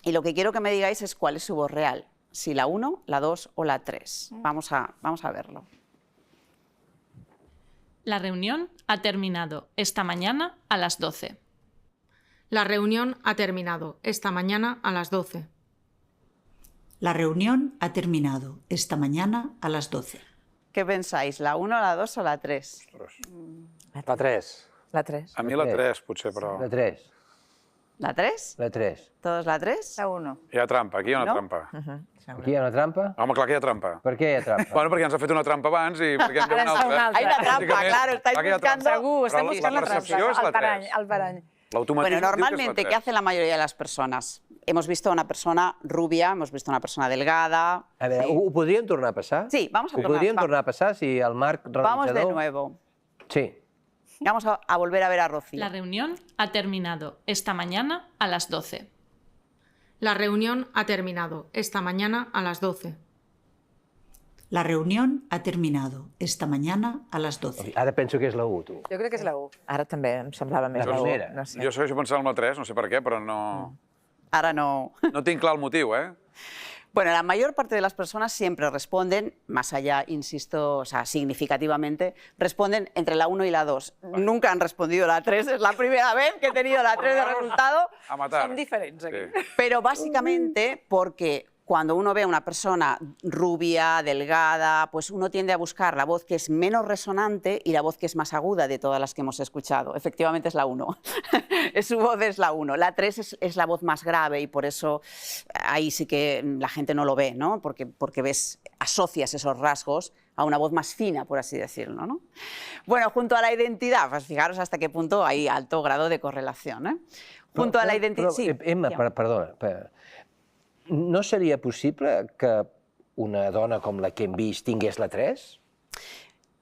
Y lo que quiero que me digáis es cuál es su voz real. Si la 1, la 2 o la 3. Vamos a verlo. La reunión ha terminado esta mañana a las 12. La reunión ha terminado esta mañana a las 12. La reunión ha terminado esta mañana a las 12. ¿Qué pensáis? ¿La 1, la 2 o la 3? La 3. La 3. A mi la 3, potser, però... La 3. ¿La 3? La 3. ¿Todos la 3? La 1. Hi ha trampa, aquí hi ha una trampa. Aquí hi ha una trampa? Home, clar que hi ha trampa. Per què hi ha trampa? Bueno, perquè ens ha fet una trampa abans i perquè hem de una altra. Hay una trampa, claro, estáis buscando... Segur, estem buscant la percepció és trampa. la 3. El parany. Bueno, normalmente, ¿qué hace la mayoría de las personas? Hemos visto a una persona rubia, hemos visto a una persona delgada... A veure, ho podríem tornar a passar? Sí, vamos a tornar. Ho podríem tornar a passar si el Marc realitzador... Vamos de nuevo. Sí. Vamos a volver a ver a Rocío. La reunión ha terminado esta mañana a las 12. La reunión ha terminado esta mañana a las 12. La reunión ha terminado esta mañana a las 12. Ara penso que és la 1, tu. Jo crec que és la 1. Ara també em semblava més la 1. No sé. Jo segueixo pensant en la 3, no sé per què, però no... Ara no... No tinc clar el motiu, eh? Bueno, la mayor parte de las personas siempre responden, más allá, insisto, o sea, significativamente, responden entre la 1 y la 2. Nunca han respondido la 3, es la primera vez que he tenido la 3 de resultado. A matar. Som diferents aquí. Sí. Pero básicamente porque cuando uno ve a una persona rubia, delgada, pues uno tiende a buscar la voz que es menos resonante y la voz que es más aguda de todas las que hemos escuchado. Efectivamente es la 1. Su voz es la 1. La 3 es la voz más grave y por eso ahí sí que la gente no lo ve, ¿no? Porque asocias esos rasgos a una voz más fina, por así decirlo, ¿no? Bueno, junto a la identidad, pues fijaros hasta qué punto hay alto grado de correlación, ¿eh? Junto a la identidad... Sí, Emma, perdona, no seria possible que una dona com la que hem vist tingués la 3?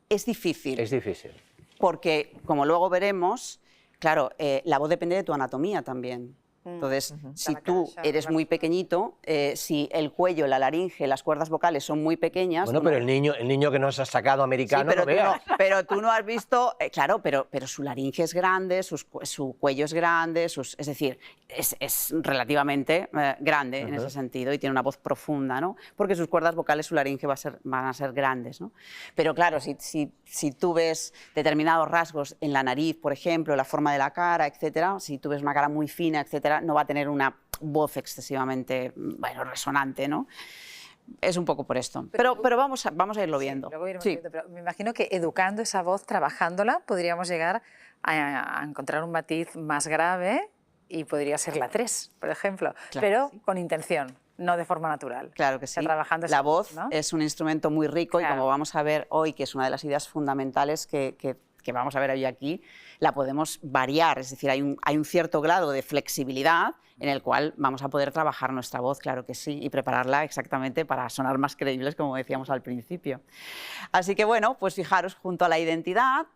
Es difícil. Es difícil. Porque, como luego veremos, claro, la voz depende de tu anatomía también. Entonces, si tú eres muy pequeñito, si el cuello, la laringe, las cuerdas vocales son muy pequeñas... Bueno, pero el niño que nos ha sacado americano, sí, no veas. Pero tú no has visto... claro, pero su laringe es grande, su cuello es grande, es decir, es relativamente grande en ese sentido y tiene una voz profunda, ¿no? Porque sus cuerdas vocales, su laringe van a ser grandes, ¿no? Pero claro, si tú ves determinados rasgos en la nariz, por ejemplo, la forma de la cara, etcétera, si tú ves una cara muy fina, etcétera, no va a tener una voz excesivamente, bueno, resonante, ¿no? Es un poco por esto. Pero vamos a irlo viendo. Sí, pero me imagino que educando esa voz, trabajándola, podríamos llegar a encontrar un matiz más grave y podría ser la 3, por ejemplo, Claro, pero sí. con intención, no de forma natural. Claro que sí. Trabajando La esa voz, ¿no? es un instrumento muy rico y como vamos a ver hoy, que es una de las ideas fundamentales que vamos a ver hoy aquí, la podemos variar, es decir, hay un cierto grado de flexibilidad en el cual vamos a poder trabajar nuestra voz, claro que sí, y prepararla exactamente para sonar más creíbles, como decíamos al principio. Así que bueno, pues fijaros, junto a la identidad,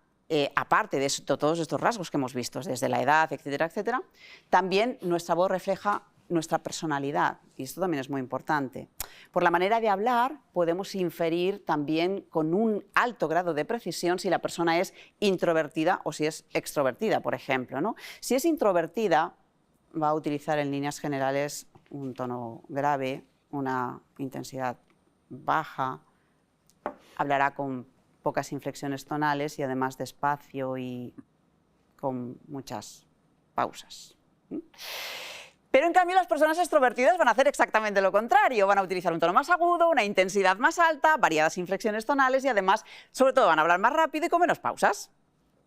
aparte de todos estos rasgos que hemos visto, desde la edad, etcétera, etcétera, también nuestra voz refleja nuestra personalidad, y esto también es muy importante. Por la manera de hablar podemos inferir también con un alto grado de precisión si la persona es introvertida o si es extrovertida, por ejemplo, ¿no? Si es introvertida, va a utilizar en líneas generales un tono grave, una intensidad baja, hablará con pocas inflexiones tonales y además despacio y con muchas pausas. Pero en cambio las personas extrovertidas van a hacer exactamente lo contrario, van a utilizar un tono más agudo, una intensidad más alta, variadas inflexiones tonales y además, sobre todo, van a hablar más rápido y con menos pausas.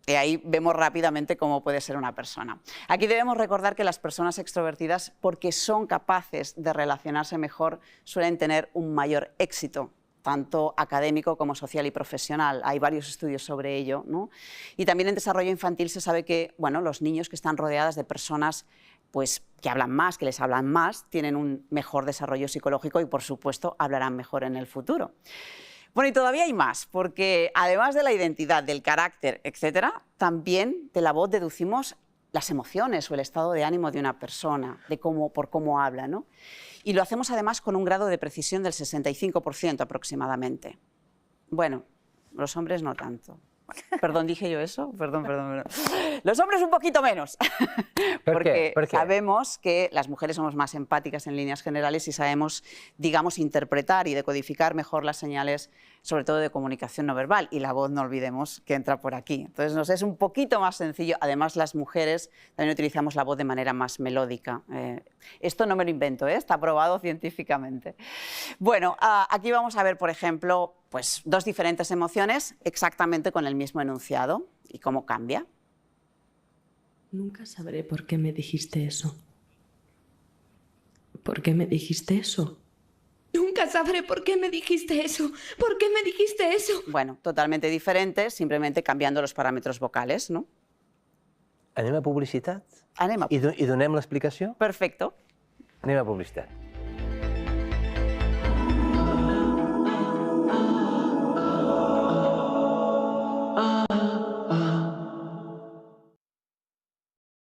Y ahí vemos rápidamente cómo puede ser una persona. Aquí debemos recordar que las personas extrovertidas, porque son capaces de relacionarse mejor, suelen tener un mayor éxito, tanto académico como social y profesional. Hay varios estudios sobre ello, ¿no? Y también en desarrollo infantil se sabe que, bueno, los niños que están rodeados de personas pues, que hablan más, que les hablan más, tienen un mejor desarrollo psicológico y, por supuesto, hablarán mejor en el futuro. Bueno, y todavía hay más, porque además de la identidad, del carácter, etcétera, también de la voz deducimos las emociones o el estado de ánimo de una persona, por cómo habla, ¿no? Y lo hacemos además con un grado de precisión del 65% aproximadamente. Bueno, los hombres no tanto. Perdón, ¿dije yo eso? Perdón. Los hombres un poquito menos. Porque sabemos que las mujeres somos más empáticas en líneas generales y sabemos, digamos, interpretar y decodificar mejor las señales, sobre todo de comunicación no verbal. Y la voz, no olvidemos, que entra por aquí. Entonces nos es un poquito más sencillo. Además, las mujeres también utilizamos la voz de manera más melódica. Esto no me lo invento, está probado científicamente. Bueno, aquí vamos a ver, por ejemplo, pues, dos diferentes emociones exactamente con el mismo enunciado y cómo cambia. Nunca sabré por qué me dijiste eso. ¿Por qué me dijiste eso? Nunca sabré por qué me dijiste eso. ¿Por qué me dijiste eso? Bueno, totalmente diferentes, simplemente cambiando los parámetros vocales, ¿no? Anem a publicitat? Anem a... I donem l'explicació? Perfecto. Anem a publicitat.